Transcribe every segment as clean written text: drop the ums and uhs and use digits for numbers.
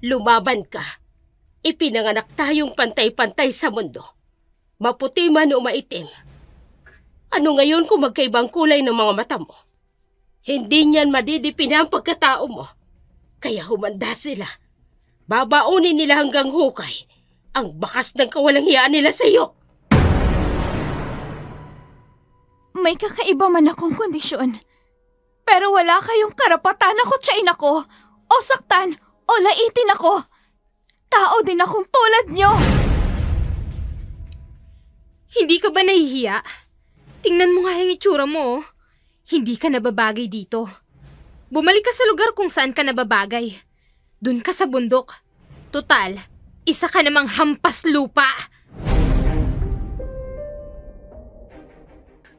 Lumaban ka. Ipinanganak tayong pantay-pantay sa mundo. Maputi man o maitim. Ano ngayon kung magkaibang kulay ng mga mata mo? Hindi niyan madidipin ang pagkatao mo. Kaya humanda sila. Babaunin nila hanggang hukay ang bakas ng kawalanghiyaan nila sa iyo. May kakaiba man akong kondisyon. Pero wala kayong karapatan na kutsain ako, o saktan, o laitin ako. Tao din akong tulad nyo. Hindi ka ba nahihiya? Tingnan mo nga yung itsura mo. Hindi ka nababagay dito. Bumalik ka sa lugar kung saan ka nababagay. Doon ka sa bundok. Total, isa ka namang hampas lupa.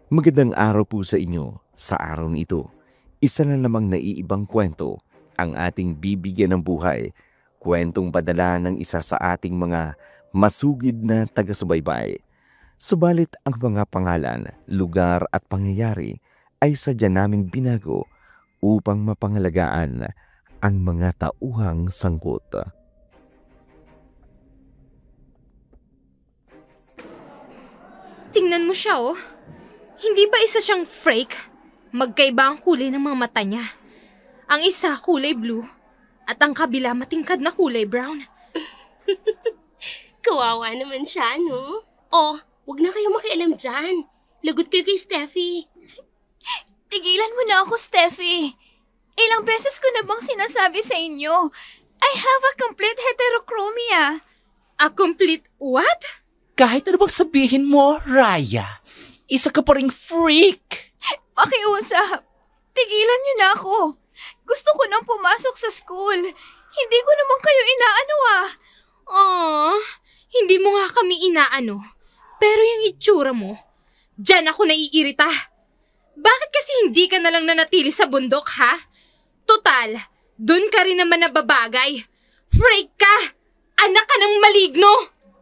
Magandang araw po sa inyo. Sa araw nito, isa na namang naiibang kwento ang ating bibigyan ng buhay. Kwentong padala ng isa sa ating mga masugid na taga-subaybay. Subalit ang mga pangalan, lugar at pangyayari ay sadya naming binago upang mapangalagaan ang mga tauhang sangkot. Tingnan mo siya, oh. Hindi ba isa siyang freak? Magkaiba ang kulay ng mga mata niya. Ang isa kulay blue at ang kabila matingkad na kulay brown. Kawawa naman siya, no? Oh, wag na kayo makialam dyan. Lagot kayo kay Steffi. Tigilan mo na ako, Steffi. Ilang beses ko na bang sinasabi sa inyo, I have a complete heterochromia. A complete what? Kahit ano bang sabihin mo, Raya, isa ka pa ring freak. Pakiusap, tigilan niyo na ako. Gusto ko nang pumasok sa school. Hindi ko naman kayo inaano ah. Aww, hindi mo nga kami inaano. Pero yung itsura mo, dyan ako naiirita. Bakit kasi hindi ka nalang nanatili sa bundok, ha? Total, dun ka rin naman nababagay. Freak ka! Anak ka ng maligno!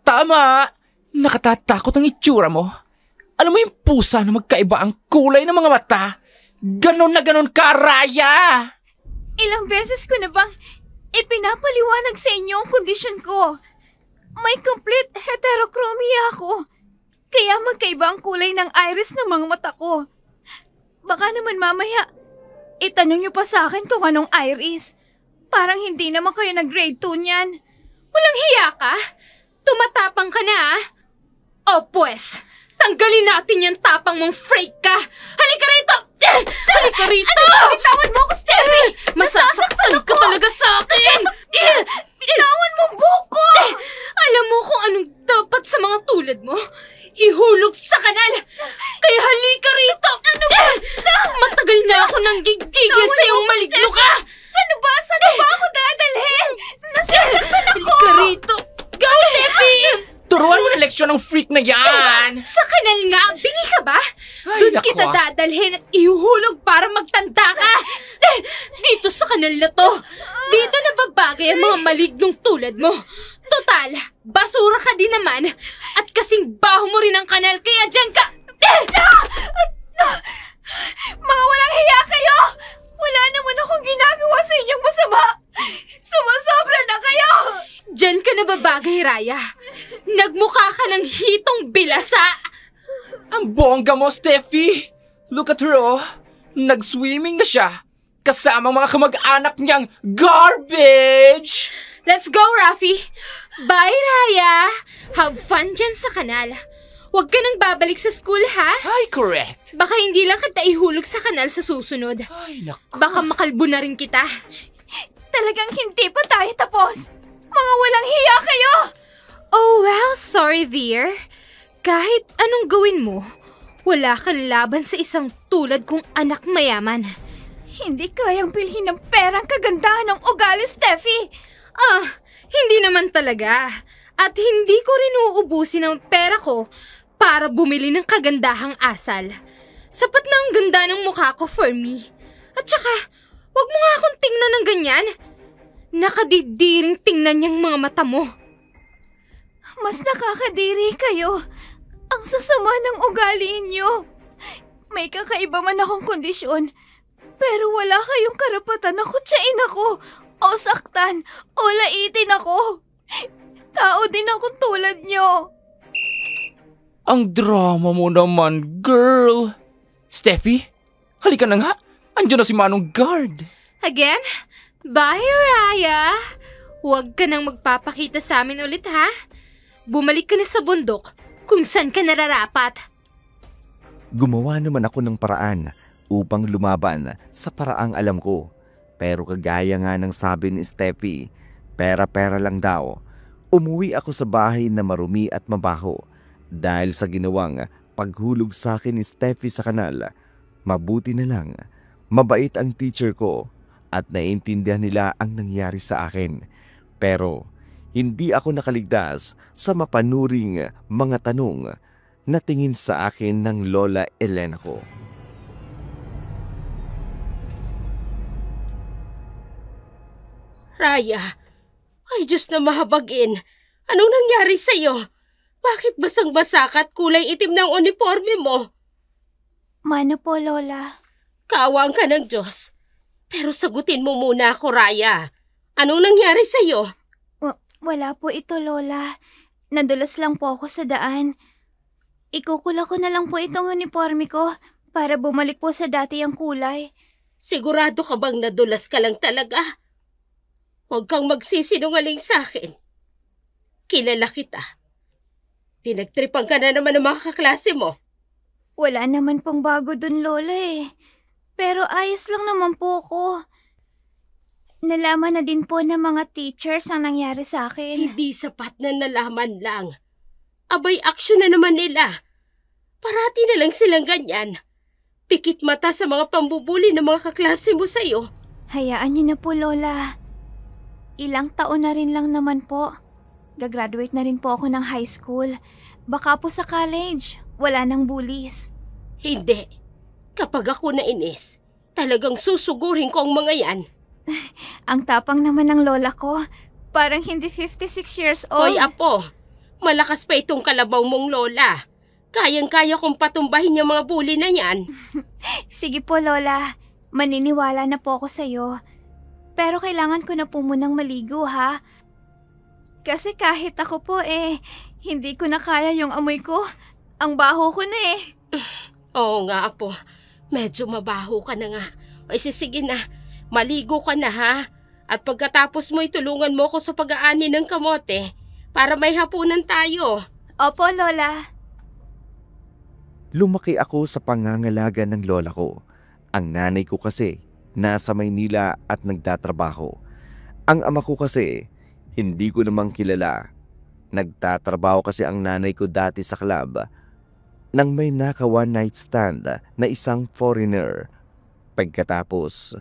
Tama! Nakatatakot ang itsura mo. Alam mo yung pusa na magkaiba ang kulay ng mga mata? Ganon na ganon ka, Raya! Ilang beses ko na bang ipinapaliwanag sa inyo ang kondisyon ko? May complete heterochromia ako. Kaya magkaiba ang kulay ng iris ng mga mata ko. Baka naman mamaya, itanong niyo pa sa akin kung anong iris. Parang hindi naman kayo nag-grade 2 niyan. Walang hiya ka? Tumatapang ka na, ah? O pues, tanggalin natin yung tapang mong freak ka. Halika rito! Halika rito! Bitawan mo ako, Steffi! Masasaktan ka talaga sa akin! Bitawan mo buko! Alam mo kung anong dapat sa mga tulad mo? Ihulog sa kanal! Kaya halika rito! Ano ba? Matagal na ako nang gigigil sa iyong maligno ka! Ano ba? Saan ba ako dadalhin? Nasasaktan ako! Halika rito! Go, Steffi! Turuan mo na leksyon ng freak na yan! Sa kanal nga, bingi ka ba? Ay, Doon nako. kita dadalhin at ihuhulog para magtanda ka! Dito sa kanal na to! Dito nababagay ang mga malignong tulad mo! Total, basura ka din naman at kasing baho mo rin ang kanal kaya dyan ka... Mga walang hiya kayo! Wala naman akong ginagawa sa inyong masama! Sumusobra na kayo! Dyan ka nababagay, Raya. Nagmukha ka ng hitong bilasa. Ang bongga mo, Steffi! Look at her, oh. Nag-swimming na siya. Kasama ang mga kamag-anak niyang garbage! Let's go, Rafi. Bye, Raya. Have fun dyan sa kanal. Huwag ka nang babalik sa school, ha? Ay, correct. Baka hindi lang kita ihulog sa kanal sa susunod. Ay, naku. Baka makalbo na rin kita. Talagang hindi pa tayo tapos! Mga walang hiya kayo! Oh, well, sorry, dear. Kahit anong gawin mo, wala kang laban sa isang tulad kong anak mayaman. Hindi kayang bilhin ng perang kagandahan ng ugali, Steffi! Hindi naman talaga. At hindi ko rin uubusin ang pera ko para bumili ng kagandahang asal. Sapat na ang ganda ng mukha ko for me. At saka, wag mo nga akong tingnan ng ganyan. Nakadidiring tingnan niyang mga mata mo. Mas nakakadiri kayo. Ang sasama ng ugali niyo. May kakaiba man akong kondisyon, pero wala kayong karapatan na kutsain ako o o saktan o laitin ako. Tao din akong tulad nyo. Ang drama mo naman, girl. Steffi, halika na nga. Andiyan na si Manong Guard. Again? Bye, Raya! Huwag ka nang magpapakita sa amin ulit, ha? Bumalik ka na sa bundok kung saan ka nararapat. Gumawa naman ako ng paraan upang lumaban sa paraang alam ko. Pero kagaya nga ng sabi ni Steffi, pera-pera lang daw. Umuwi ako sa bahay na marumi at mabaho dahil sa ginawang paghulog sa akin ni Steffi sa kanal. Mabuti na lang, mabait ang teacher ko at naiintindihan nila ang nangyari sa akin. Pero hindi ako nakaligtas sa mapanuring mga tanong na tingin sa akin ng Lola Elena ko. Raya, ay Diyos na mahabagin. Anong nangyari sa'yo? Bakit basang-basa ka at kulay itim ng uniforme mo? Mano po, Lola? Kaawaan ka ng Diyos. Pero sagutin mo muna ako, Raya. Anong nangyari sa'yo? Wala po ito, Lola. Nadulas lang po ako sa daan. Ikukula ko na lang po itong uniforme ko para bumalik po sa dati ang kulay. Sigurado ka bang nadulas ka lang talaga? Huwag kang magsisinungaling sa akin. Kilala kita. Pinagtripan ka na naman ng mga kaklase mo. Wala naman pong bago dun, Lola eh. Pero ayos lang naman po ako. Nalaman na din po ng mga teachers ang nangyari sa akin. Hindi sapat na nalaman lang. Abay, aksyon na naman nila. Parati na lang silang ganyan. Pikit mata sa mga pambubuli ng mga kaklase mo sa'yo. Hayaan niyo na po, Lola. Ilang taon na rin lang naman po. Gagraduate na rin po ako ng high school. Baka po sa college, wala nang bullies. Hindi. Kapag ako nainis, talagang susugurin ko ang mga yan. Ang tapang naman ng lola ko. Parang hindi 56 years old. Hoy, Apo. Malakas pa itong kalabaw mong lola. Kayang-kaya kong patumbahin yung mga bully na yan. Sige po, Lola. Maniniwala na po ako sa'yo. Pero kailangan ko na po munang maligo, ha? Kasi kahit ako po hindi ko na kaya yung amoy ko. Ang baho ko na eh. Oo nga, Apo. Medyo mabaho ka na nga. Ay, sige na. Maligo ka na, ha? At pagkatapos mo, itulungan mo ko sa pag-aani ng kamote para may hapunan tayo. Opo, Lola. Lumaki ako sa pangangalaga ng lola ko. Ang nanay ko kasi nasa Maynila at nagtatrabaho. Ang ama ko kasi hindi ko namang kilala. Nagtatrabaho kasi ang nanay ko dati sa club nang may naka one night stand na isang foreigner. Pagkatapos,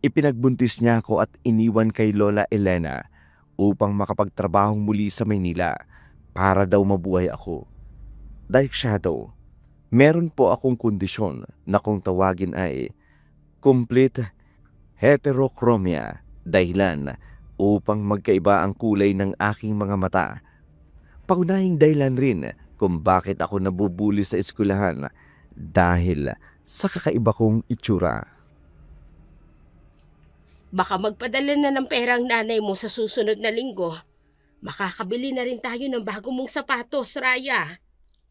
ipinagbuntis niya ako at iniwan kay Lola Elena upang makapagtrabahong muli sa Maynila para daw mabuhay ako. Dark Shadow, meron po akong kondisyon na kung tawagin ay complete heterochromia, dahilan upang magkaiba ang kulay ng aking mga mata. Paunahing dahilan rin kung bakit ako nabubuli sa eskwelahan dahil sa kakaiba kong itsura. Baka magpadala na ng pera ang nanay mo sa susunod na linggo. Makakabili na rin tayo ng bago mong sapatos, Raya.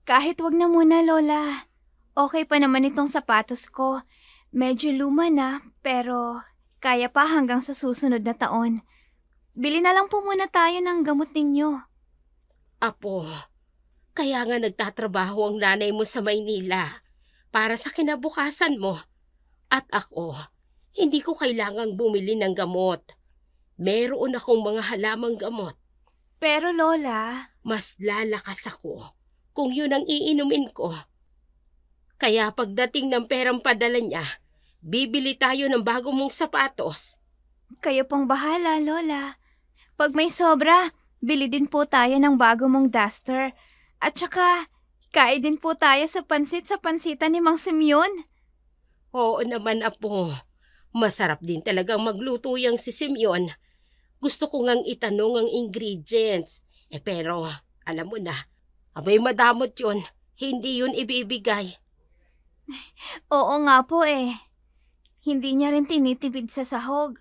Kahit wag na muna, Lola. Okay pa naman itong sapatos ko. Medyo luma na, pero kaya pa hanggang sa susunod na taon. Bili na lang po muna tayo ng gamot ninyo. Apo, kaya nga nagtatrabaho ang nanay mo sa Maynila para sa kinabukasan mo. At ako, hindi ko kailangang bumili ng gamot. Meron akong mga halamang gamot. Pero Lola, Mas lalakas ako kung yun ang iinumin ko. Kaya pagdating ng perang padala niya, bibili tayo ng bago mong sapatos. kayo pong bahala, Lola. Pag may sobra, bili din po tayo ng bago mong duster. At saka, kain din po tayo sa pansitan ni Mang Simeon. Oo naman, Apo. Masarap din talagang magluto yang si Simeon. Gusto ko ngang itanong ang ingredients. Pero, alam mo na, abay madamot yun. Hindi yun ibibigay. Oo nga po Hindi niya rin tinitipid sa sahog.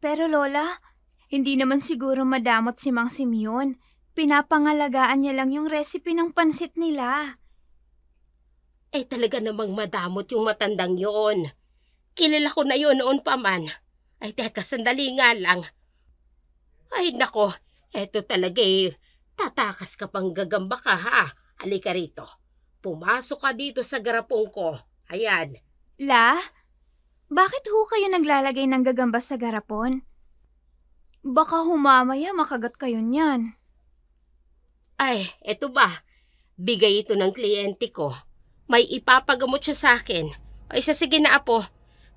Pero Lola, hindi naman siguro madamot si Mang Simeon. Pinapangalagaan niya lang yung recipe ng pansit nila. Talaga namang madamot yung matandang yun. Kilala ko na yun noon pa man. Teka, sandali nga lang. Nako, eto talaga tatakas ka pang gagamba ka ha. Halika rito. Pumasok ka dito sa garapong ko. Ayan. La, bakit ho kayo naglalagay ng gagamba sa garapon? Baka humamaya makagat kayo niyan. Eto ba? Bigay ito ng kliyente ko. May ipapagamot siya sa akin. Sige na apo.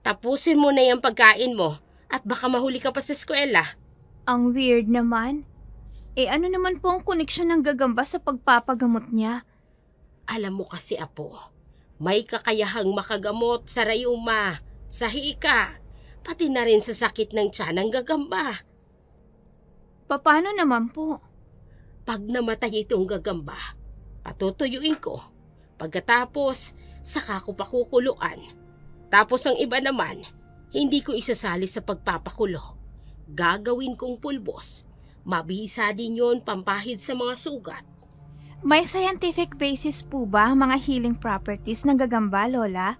Tapusin mo na yung pagkain mo at baka mahuli ka pa sa eskwela. Ang weird naman. Ano naman po ang koneksyon ng gagamba sa pagpapagamot niya? Alam mo kasi apo, may kakayahang makagamot sa rayuma, sa hika, pati na rin sa sakit ng tiyan ng gagamba. Paano naman po? Pag namatay itong gagamba, patutuyuin ko. Pagkatapos, saka ko pakukuluan. Tapos ang iba naman, hindi ko isasali sa pagpapakulo. Gagawin kong pulbos. Mabisa din yon pampahid sa mga sugat. May scientific basis po ba ang mga healing properties ng gagamba, Lola?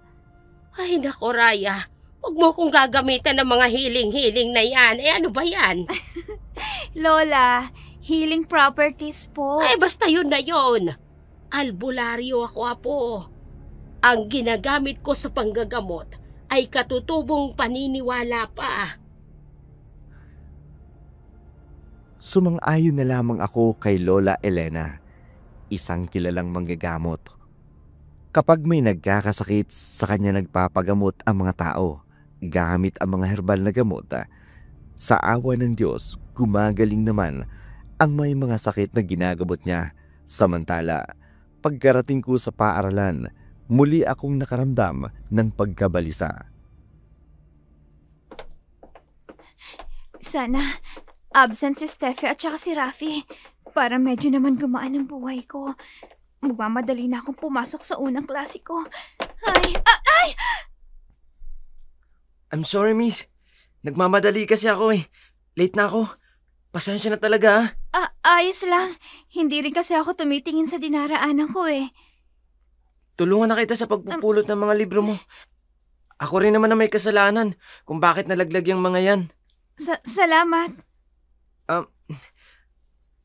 Nako Raya, huwag mo kong gagamitan ng mga healing na yan. Ano ba yan? Lola, healing properties po. Basta yun na yun. Albularyo ako, apo. Ang ginagamit ko sa panggagamot ay katutubong paniniwala pa. Sumang-ayon na lamang ako kay Lola Elena, isang kilalang manggagamot. Kapag may nagkakasakit, sa kanya nagpapagamot ang mga tao, gamit ang mga herbal na gamot. Sa awa ng Diyos, gumagaling naman ang may mga sakit na ginagamot niya. Samantala, pagkarating ko sa paaralan, muli akong nakaramdam ng pagkabalisa. Sana absent si Steffi at saka si Rafi para medyo naman gumaan ang buhay ko. Magmamadali na akong pumasok sa unang klase ko. Ay! I'm sorry, miss. Nagmamadali kasi ako Late na ako. Pasensya na talaga Ayos lang. Hindi rin kasi ako tumitingin sa dinaraanan ko Tulungan na kita sa pagpupulot ng mga libro mo. Ako rin naman na may kasalanan kung bakit nalaglag yung mga yan. Salamat.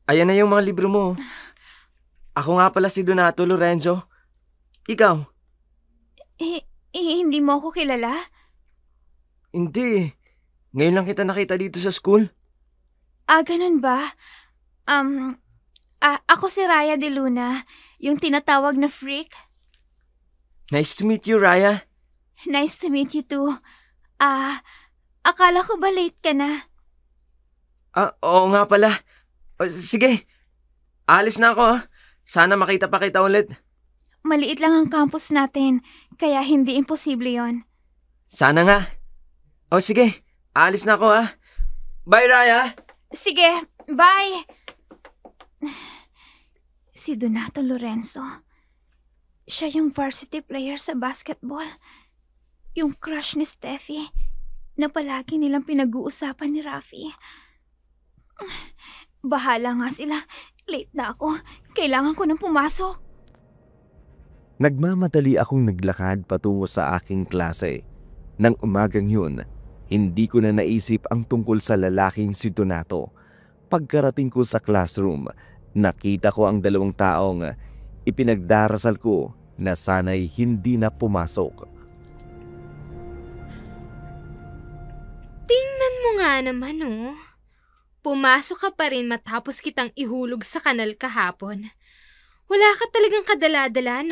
Ayan na yung mga libro mo. Ako nga pala si Donato Lorenzo. Ikaw? Hindi mo ako kilala? Hindi. Ngayon lang kita nakita dito sa school. Ganun ba? Ako si Raya de Luna, yung tinatawag na freak. Nice to meet you, Raya. Nice to meet you too. Akala ko ba late ka na? Oo nga pala. Sige, alis na ako Sana makita pa kita ulit. Maliit lang ang campus natin, kaya hindi imposible yon. Sana nga. Sige, alis na ako Bye, Raya. Sige, bye. Si Donato Lorenzo. Siya yung varsity player sa basketball. Yung crush ni Steffi na palagi nilang pinag-uusapan ni Rafi. Bahala nga sila. Late na ako. Kailangan ko nang pumasok. Nagmamadali akong naglakad patungo sa aking klase. Nang umagang yun, hindi ko na naisip ang tungkol sa lalaking si Donato. Pagkarating ko sa classroom, nakita ko ang dalawang taong ipinagdarasal ko na sana'y hindi na pumasok. Tingnan mo nga naman Pumasok ka pa rin matapos kitang ihulog sa kanal kahapon. Wala ka talagang kadala-dala,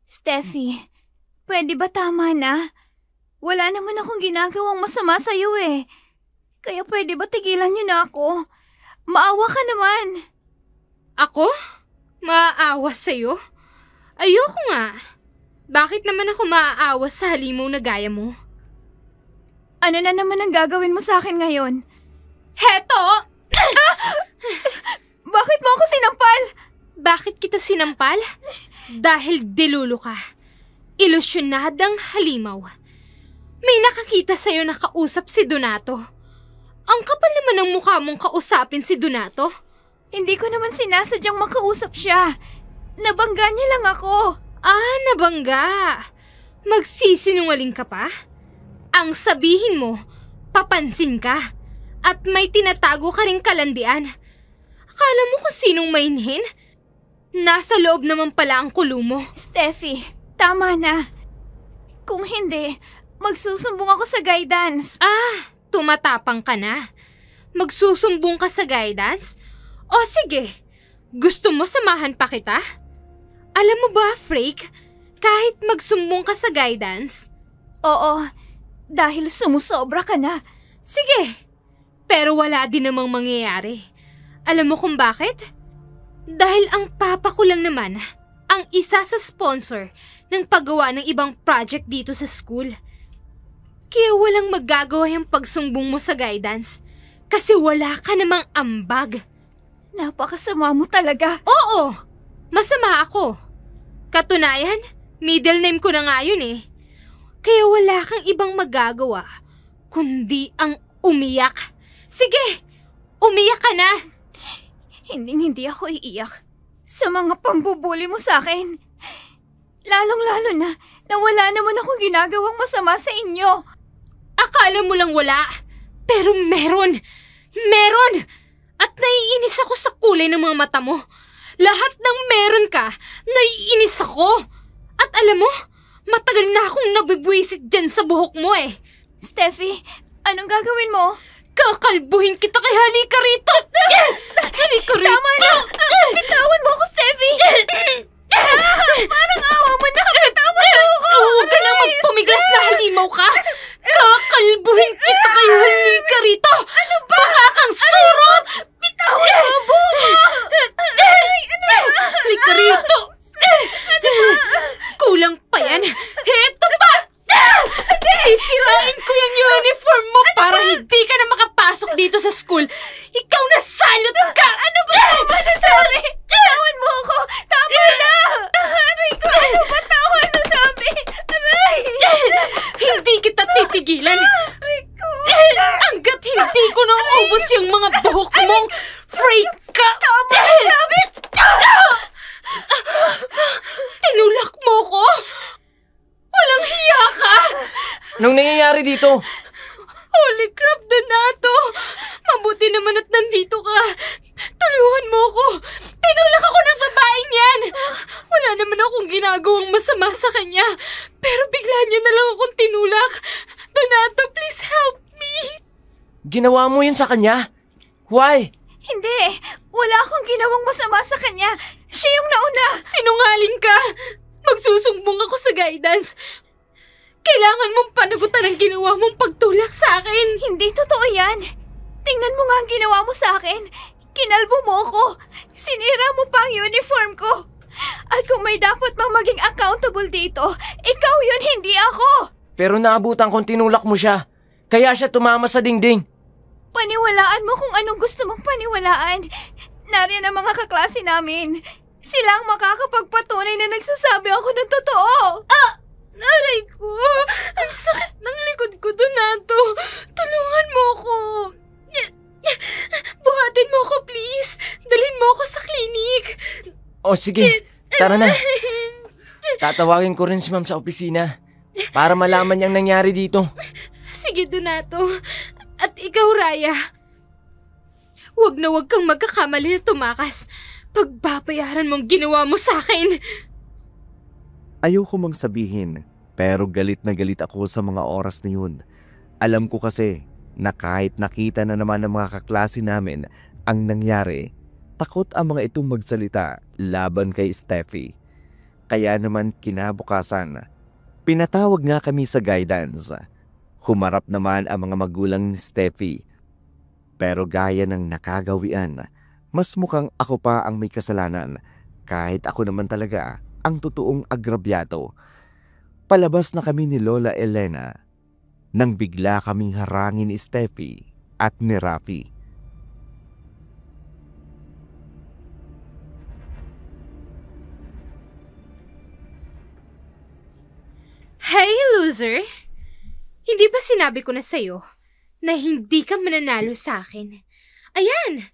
Steffi, pwede ba tama na? Wala naman akong ginagawang masama sa'yo Kaya pwede ba tigilan niyo na ako? Maawa ka naman. Ako? Maaawa sa'yo? Ayoko nga. Bakit naman ako maaawa sa halimaw na gaya mo? Ano na naman ang gagawin mo sa akin ngayon? Heto! Bakit mo ako sinampal? Bakit kita sinampal? Dahil dilulo ka. Ilusyonadang halimaw. May nakakita sa'yo na kausap si Donato. Ang kapal naman ng mukha mong kausapin si Donato. Hindi ko naman sinasadyang makausap siya. Nabangga niya lang ako. Nabangga. Magsisinungaling ka pa? Ang sabihin mo, papansin ka. At may tinatago ka ring kalandian. Akala mo kung sinong mainhin? Nasa loob naman pala ang kulo mo. Steffi, tama na. Kung hindi, magsusumbong ako sa guidance. Tumatapang ka na. Magsusumbong ka sa guidance? O sige, gusto mo samahan pa kita? Alam mo ba, Freak, kahit magsumbong ka sa guidance? Oo, dahil sumusobra ka na. Sige, pero wala din namang mangyayari. Alam mo kung bakit? Dahil ang papa ko lang naman ang isa sa sponsor ng paggawa ng ibang project dito sa school. Kaya walang magagawa yung pagsumbong mo sa guidance kasi wala ka namang ambag. Napakasama mo talaga. Oo, masama ako. Katunayan, middle name ko na nga yun eh. Kaya wala kang ibang magagawa kundi ang umiyak. Sige, umiyak ka na. Hindi ako iiyak sa mga pambubuli mo sa akin. Lalong-lalo na wala naman akong ginagawang masama sa inyo. Akala mo lang wala, pero meron. Meron! At naiinis ako sa kulay ng mga mata mo. Lahat ng meron ka, naiinis ako. At alam mo, matagal na akong nabibwisit dyan sa buhok mo eh. Steffi, anong gagawin mo? Kakalbuhin kita kay halika rito! Halika rito! Tama na! Bitawan mo ako, Steffi! Parang awa mo na! Bitawan mo ako! Huwag ka nang magpumigas na halimaw ka! Kakalbuhin kita kay halika rito! Ano ba? Baka kang surot! Bitawan mo ang buhok mo! Halika rito! Kulang pa yan! Heto pa! Sisirain ko yung uniform mo para hindi ka na makapasok dito sa school. Ikaw na salot ka! Ano ba? Tama na, sabi! Bitawan mo ako! Tama na! Aray ko! Ano ba? Tama na, sabi! Aray! Hindi kita titigilan. Aray ko! Hanggat hindi ko naubos yung mga buhok mong freak ka! Tama na, sabi! Tinulak mo ko? Walang hiya ka! Anong nangyayari dito? Holy crap, Donato! Mabuti naman at nandito ka. Tulungan mo ko. Tinulak ako ng babaeng yan. Wala naman akong ginagawang masama sa kanya. Pero bigla niya na lang akong tinulak. Donato, please help me. Ginawa mo yun sa kanya? Why? Hindi! Wala akong ginawang masama sa kanya. Siya yung nauna. Sinungaling ka. Magsusumbong ako sa guidance. Kailangan mong panagutan ang ginawa mong pagtulak sa akin. Hindi totoo yan. Tingnan mo nga ang ginawa mo sa akin. Kinalbo mo ko. Sinira mo pa ang uniform ko. At kung may dapat mang maging accountable dito, ikaw yun, hindi ako. Pero naabutan kong tinulak mo siya. Kaya siya tumama sa dingding. Paniwalaan mo kung anong gusto mong paniwalaan. Nariyan ang mga kaklase namin. Sila ang makakapagpatunay na nagsasabi ako ng totoo. Aray ko! Ang sakit ng likod ko, Donato! Tulungan mo ako! Buhatin mo ako, please! Dalhin mo ako sa klinik! O sige, tara na. Tatawagin ko rin si ma'am sa opisina para malaman niyang nangyari dito. Sige, Donato. At ikaw, Raya. Huwag na huwag kang magkakamali na tumakas. Pagbabayaran mong ginawa mo sa akin. Ayoko mang sabihin, pero galit na galit ako sa mga oras na yun. Alam ko kasi na kahit nakita na naman ng mga kaklase namin ang nangyari, takot ang mga itong magsalita laban kay Steffi. Kaya naman kinabukasan, pinatawag nga kami sa guidance. Humarap naman ang mga magulang ni Steffi. Pero gaya ng nakagawian, mas mukhang ako pa ang may kasalanan kahit ako naman talaga ang totoong agrabyado. Palabas na kami ni Lola Elena nang bigla kaming harangin ni Steffi at ni Rafi. Hey, loser! Hindi ba sinabi ko na sa'yo na hindi ka mananalo sa akin. Ayan,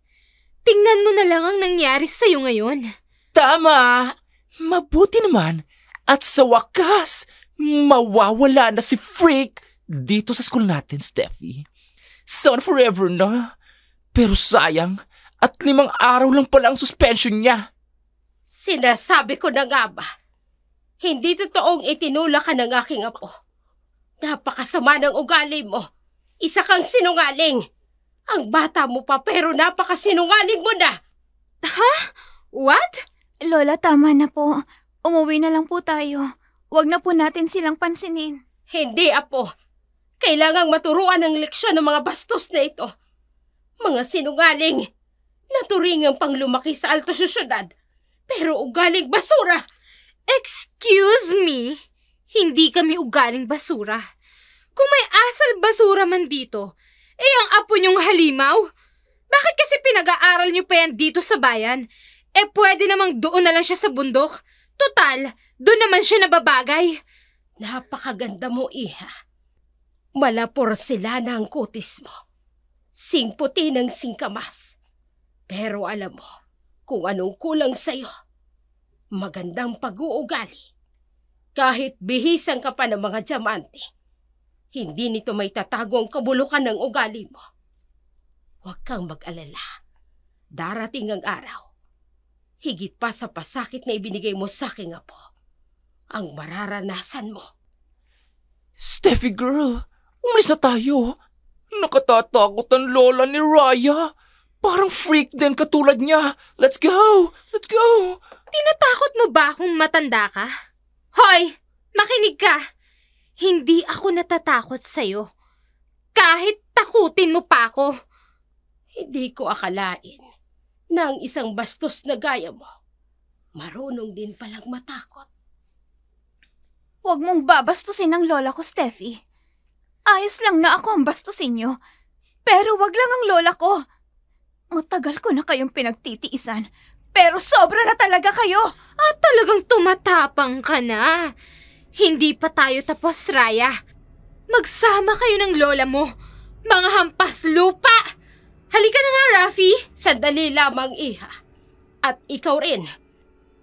tingnan mo na lang ang nangyari sa'yo ngayon. Tama! Mabuti naman. At sa wakas, mawawala na si Freak dito sa school natin, Steffi. Sana forever na. Pero sayang, at 5 araw lang pala ang suspension niya. Sinasabi ko na nga ba, hindi totoong itinula ka ng aking apo. Napakasama ng ugali mo. Isa kang sinungaling. Ang bata mo pa pero napakasinungaling mo na. Ha? What? Lola, tama na po. Umuwi na lang po tayo. Huwag na po natin silang pansinin. Hindi, apo. Kailangang maturuan ng leksyon ng mga bastos na ito. Mga sinungaling. Naturingang pang lumaki sa alto syudad. Pero ugaling basura. Excuse me? Hindi kami ugaling basura. Kung may asal basura man dito, ang apo niyong halimaw? Bakit kasi pinag-aaral niyo pa yan dito sa bayan? Pwede namang doon na lang siya sa bundok. Total, doon naman siya nababagay. Napakaganda mo, iha. Malapor sila na ang kutis mo. Singputi ng singkamas. Pero alam mo kung anong kulang sa'yo. Magandang pag-uugali. Kahit bihisan ka pa ng mga diamante, hindi nito may tatago ang kabulukan ng ugali mo. Huwag kang mag-alala. Darating ang araw. Higit pa sa pasakit na ibinigay mo sa aking apo, ang mararanasan mo. Steffi girl, umalis na tayo. Nakatatakot ang lola ni Raya. Parang freak din katulad niya. Let's go! Let's go! Tinatakot mo ba akong matanda ka? Hoy! Makinig ka! Hindi ako natatakot sa'yo. Kahit takutin mo pa ako. Hindi ko akalain na ang isang bastos na gaya mo, marunong din palang matakot. Huwag mong babastusin ang lola ko, Steffi. Ayos lang na ako ang bastusin niyo. Pero wag lang ang lola ko. Matagal ko na kayong pinagtitiisan. Pero sobra na talaga kayo. At talagang tumatapang ka na. Hindi pa tayo tapos, Raya. Magsama kayo ng lola mo. Mga hampas lupa. Halika na nga, Rafi. Sandali lamang, iha. At ikaw rin.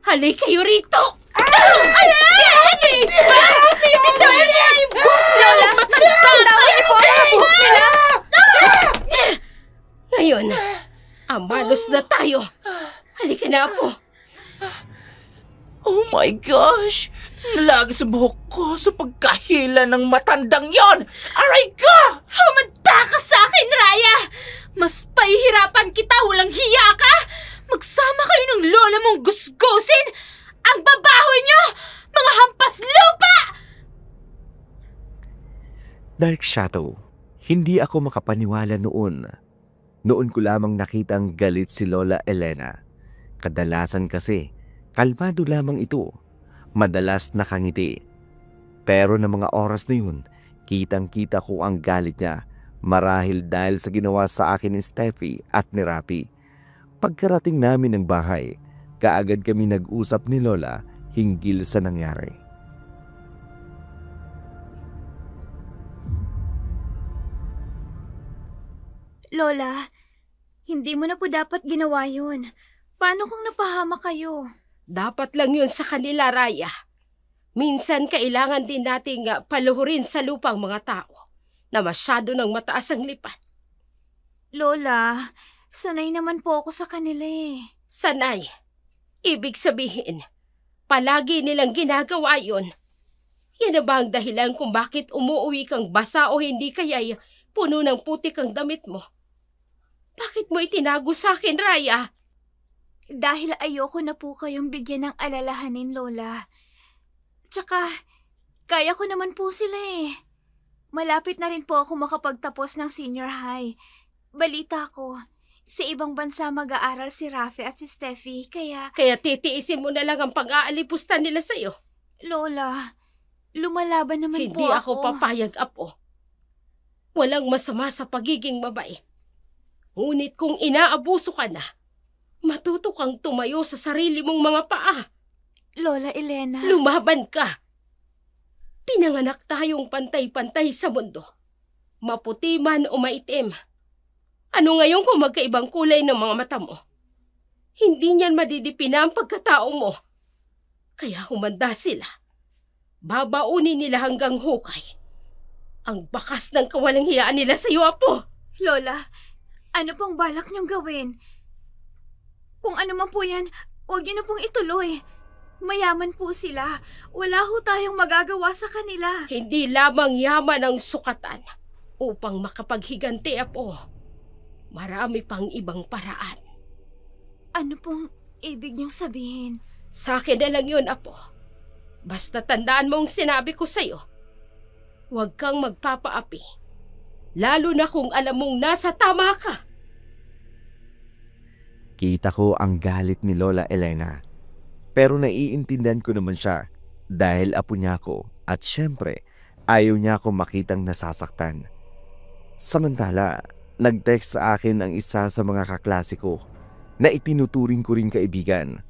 Halika kayo rito! Lola, matanda kayo po. Ngayon, amalos na tayo. Halika na, apo. Oh my gosh! Nalagi sa buhok ko sa pagkahila ng matandang yon! Aray ka! Humanda ka sa akin, Raya! Mas pahihirapan kita, walang hiya ka! Magsama kayo ng lola mong gusgusin! Ang babaho nyo! Mga hampas lupa! Dark Shadow, hindi ako makapaniwala noon. Noon ko lamang nakitang galit si Lola Elena. Kadalasan kasi, kalmado lamang ito. Madalas nakangiti. Pero ng mga oras na yun, kitang-kita ko ang galit niya marahil dahil sa ginawa sa akin ni Steffi at ni Rapi. Pagkarating namin ng bahay, kaagad kami nag-usap ni Lola hinggil sa nangyari. Lola, hindi mo na po dapat ginawa yun. Paano kung napahama kayo? Dapat lang yun sa kanila, Raya. Minsan kailangan din nating paluhurin sa lupang mga tao na masyado ng mataas ang lipat. Lola, sanay naman po ako sa kanila eh. Sanay. Ibig sabihin, palagi nilang ginagawa yun. Yan na ba ang dahilan kung bakit umuuwi kang basa o hindi kaya'y puno ng putik ang damit mo? Bakit mo itinago sa akin, Raya? Dahil ayoko na po kayong bigyan ng alalahanin, Lola. Tsaka, kaya ko naman po sila eh. Malapit na rin po ako makapagtapos ng senior high. Balita ko, sa ibang bansa mag-aaral si Rafi at si Steffi, kaya... Kaya titiisin mo na lang ang pag-aalipusta nila sa'yo. Lola, lumalaban naman Hindi po ako papayag, apo. Walang masama sa pagiging mabait. Ngunit kung inaabuso ka na, matuto kang tumayo sa sarili mong mga paa. Lola Elena... Lumaban ka. Pinanganak tayong pantay-pantay sa mundo. Maputi man o maitim. Ano ngayon kung magkaibang kulay ng mga mata mo? Hindi niyan madidipina ang pagkatao mo. Kaya humanda sila. Babaunin nila hanggang hukay. Ang bakas ng kawalanghiyaan nila sa iyo, Apo. Lola, ano pong balak niyong gawin? Kung ano man po yan, huwag niyo na pong ituloy. Mayaman po sila. Wala ho tayong magagawa sa kanila. Hindi lamang yaman ang sukatan upang makapaghiganti, Apo. Marami pang ibang paraan. Ano pong ibig niyong sabihin? Sa akin na lang yun, Apo. Basta tandaan mo ang sinabi ko sa'yo. Huwag kang magpapaapi. Lalo na kung alam mong nasa tama ka. Kita ko ang galit ni Lola Elena. Pero naiintindihan ko naman siya dahil apo niya ako at syempre ayaw niya ako makitang nasasaktan. Samantala, nag-text sa akin ang isa sa mga kaklase ko na itinuturing ko ring kaibigan.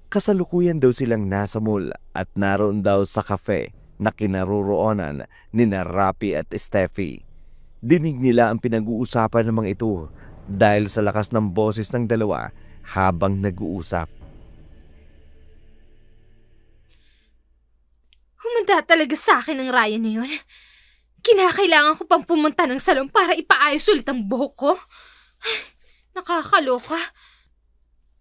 Kasalukuyan daw silang nasa mall at naroon daw sa cafe na kinaroroonan ni Rafi at Steffi. Dinig nila ang pinag-uusapan ng mga ito dahil sa lakas ng boses ng dalawa habang nag-uusap. Humanda talaga sa akin ang Ryan na yun. Kinakailangan ko pang pumunta ng salon para ipaayos ulit ang buhok ko. Ay, nakakaloka.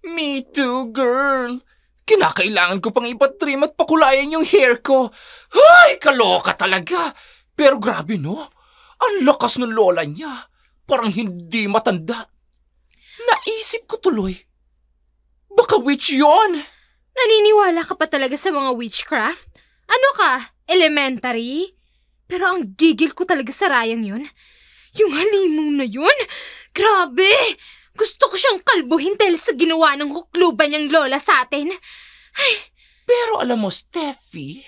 Me too, girl. Kinakailangan ko pang ipatrim at pakulayan yung hair ko. Ay, kaloka talaga. Pero grabe no, ang lakas ng lola niya. Parang hindi matanda. Naisip ko tuloy, baka witch yon. Naniniwala ka pa talaga sa mga witchcraft? Ano ka? Elementary? Pero ang gigil ko talaga sa Ryan yun. Yung halimong na yun. Grabe! Gusto ko siyang kalbuhin dahil sa ginawa ng hukluban niyang lola sa atin. Ay. Pero alam mo, Steffi,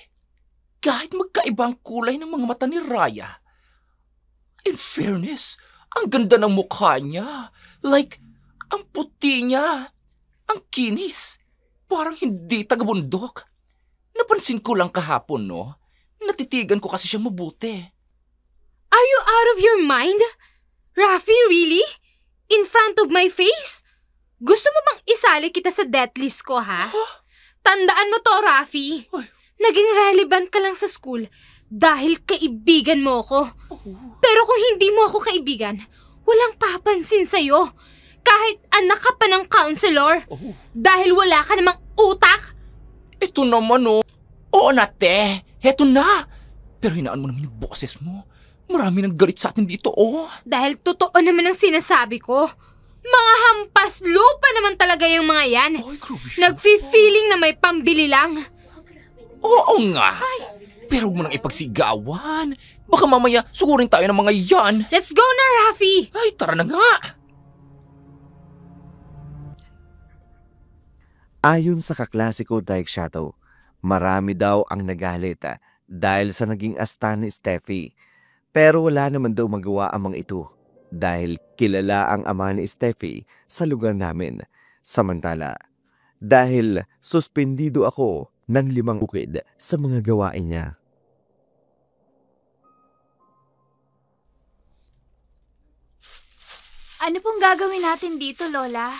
kahit magkaibang kulay ng mga mata ni Raya, in fairness, ang ganda ng mukha niya. Like, ang puti niya. Ang kinis. Parang hindi taga-bundok. Napansin ko lang kahapon, no? Natitigan ko kasi siya mabuti. Are you out of your mind? Rafi, really? In front of my face? Gusto mo bang isali kita sa death list ko, ha? Huh? Tandaan mo to, Rafi. Ay. Naging relevant ka lang sa school dahil kaibigan mo ako. Pero kung hindi mo ako kaibigan, walang papansin sa'yo. Kahit anak ka pa ng counselor. Dahil wala ka namang utak. Ito naman, oh. Oo na, te. Heto na. Pero hinaan mo naman yung boses mo. Marami nang galit sa atin dito, oh. Dahil totoo naman ang sinasabi ko. Mga hampas lupa naman talaga yung mga yan. Ay, grabe siya. Nagfi-feeling na may pambili lang. Oo nga. Pero huwag mo nang ipagsigawan. Baka mamaya sugurin tayo ng mga yan. Let's go na, Rafi! Ay, tara na nga. Ayon sa kaklase ko, Daik Shadow, marami daw ang nagalit dahil sa naging asta ni Steffi. Pero wala naman daw magawa ang mga ito dahil kilala ang ama ni Steffi sa lugar namin. Samantala, dahil suspendido ako ng 5 bukid sa mga gawain niya. Ano pong gagawin natin dito, Lola?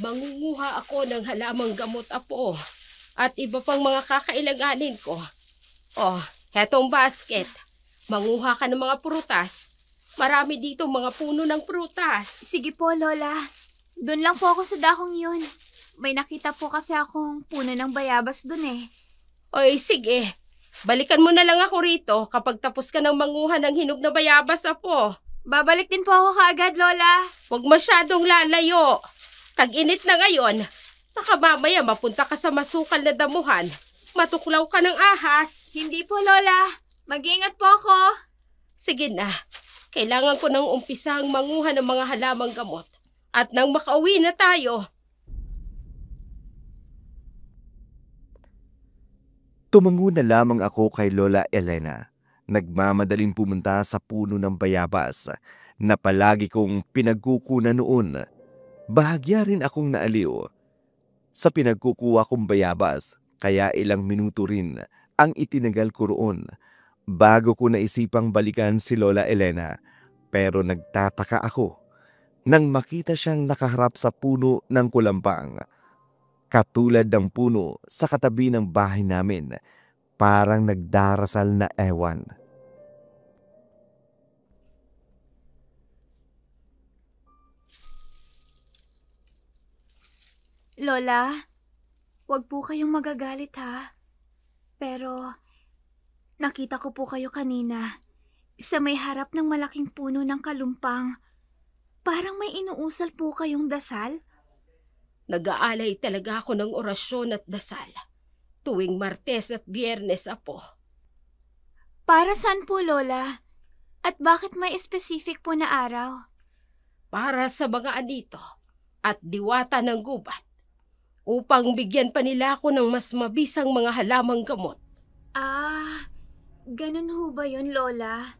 Mangunguha ako ng halamang gamot, Apo. At iba pang mga kakailanganin ko. Oh, hetong basket. Manguha ka ng mga prutas. Marami dito mga puno ng prutas. Sige po, Lola. Doon lang po ako sa dakong yun. May nakita po kasi akong puno ng bayabas doon eh. Oy, sige. Balikan mo na lang ako rito kapag tapos ka ng manguha ng hinog na bayabas, Apo. Babalik din po ako kaagad, Lola. Huwag masyadong lalayo. Tag-init na ngayon. Baka mamaya mapunta ka sa masukal na damuhan. Matuklaw ka ng ahas. Hindi po, Lola. Mag-iingat po ako. Sige na. Kailangan ko nang umpisang manguha ng mga halamang gamot. At nang makauwi na tayo. Tumango na lamang ako kay Lola Elena. Nagmamadaling pumunta sa puno ng bayabas na palagi kong pinagkukunan noon. Bahagya rin akong naaliw sa pinagkukuha kong bayabas, kaya ilang minuto rin ang itinagal ko roon. bago ko naisipang balikan si Lola Elena, pero nagtataka ako nang makita siyang nakaharap sa puno ng kulampang. Katulad ng puno sa katabi ng bahay namin, parang nagdarasal na ewan. Lola, wag po kayong magagalit ha. Pero, nakita ko po kayo kanina sa may harap ng malaking puno ng kalumpang. Parang may inuusal po kayong dasal. Nag-aalay talaga ako ng orasyon at dasal tuwing Martes at Biyernes, Apo. Para saan po, Lola? At bakit may specific po na araw? Para sa mga anito at diwata ng gubat, upang bigyan pa nila ako ng mas mabisang mga halamang gamot. Ah, ganun ho ba yun, Lola?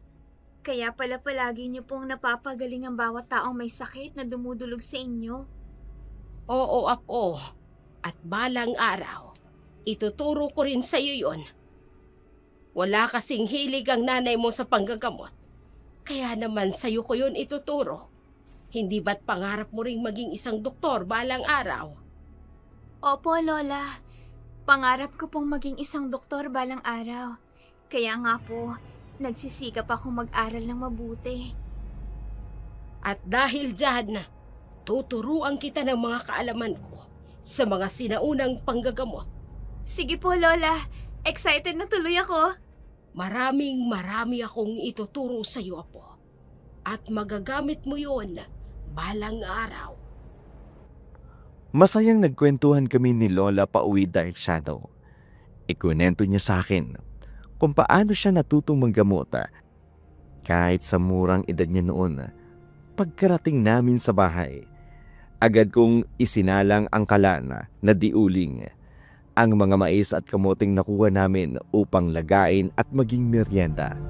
Kaya pala palagi niyo pong napapagaling ang bawat taong may sakit na dumudulog sa inyo. Oo, Apo. At balang araw, ituturo ko rin sa iyo yon. Wala kasing hilig ang nanay mo sa panggagamot. Kaya naman sa iyo ko yun ituturo. Hindi ba't pangarap mo ring maging isang doktor balang araw? Opo, Lola. Pangarap ko pong maging isang doktor balang araw. Kaya nga po, nagsisikap ako mag-aral ng mabuti. At dahil dyan, tuturuan kita ng mga kaalaman ko sa mga sinaunang panggagamot. Sige po, Lola. Excited na tuloy ako. Marami akong ituturo sa iyo, Apo. At magagamit mo yon balang araw. Masayang nagkwentuhan kami ni Lola pauwi Dark Shadow. Ikunento niya sa akin kung paano siya natutong manggamot kahit sa murang edad niya noon. Pagkarating namin sa bahay, agad kong isinalang ang kalan na diuling ang mga mais at kamoting nakuha namin upang lagain at maging merienda.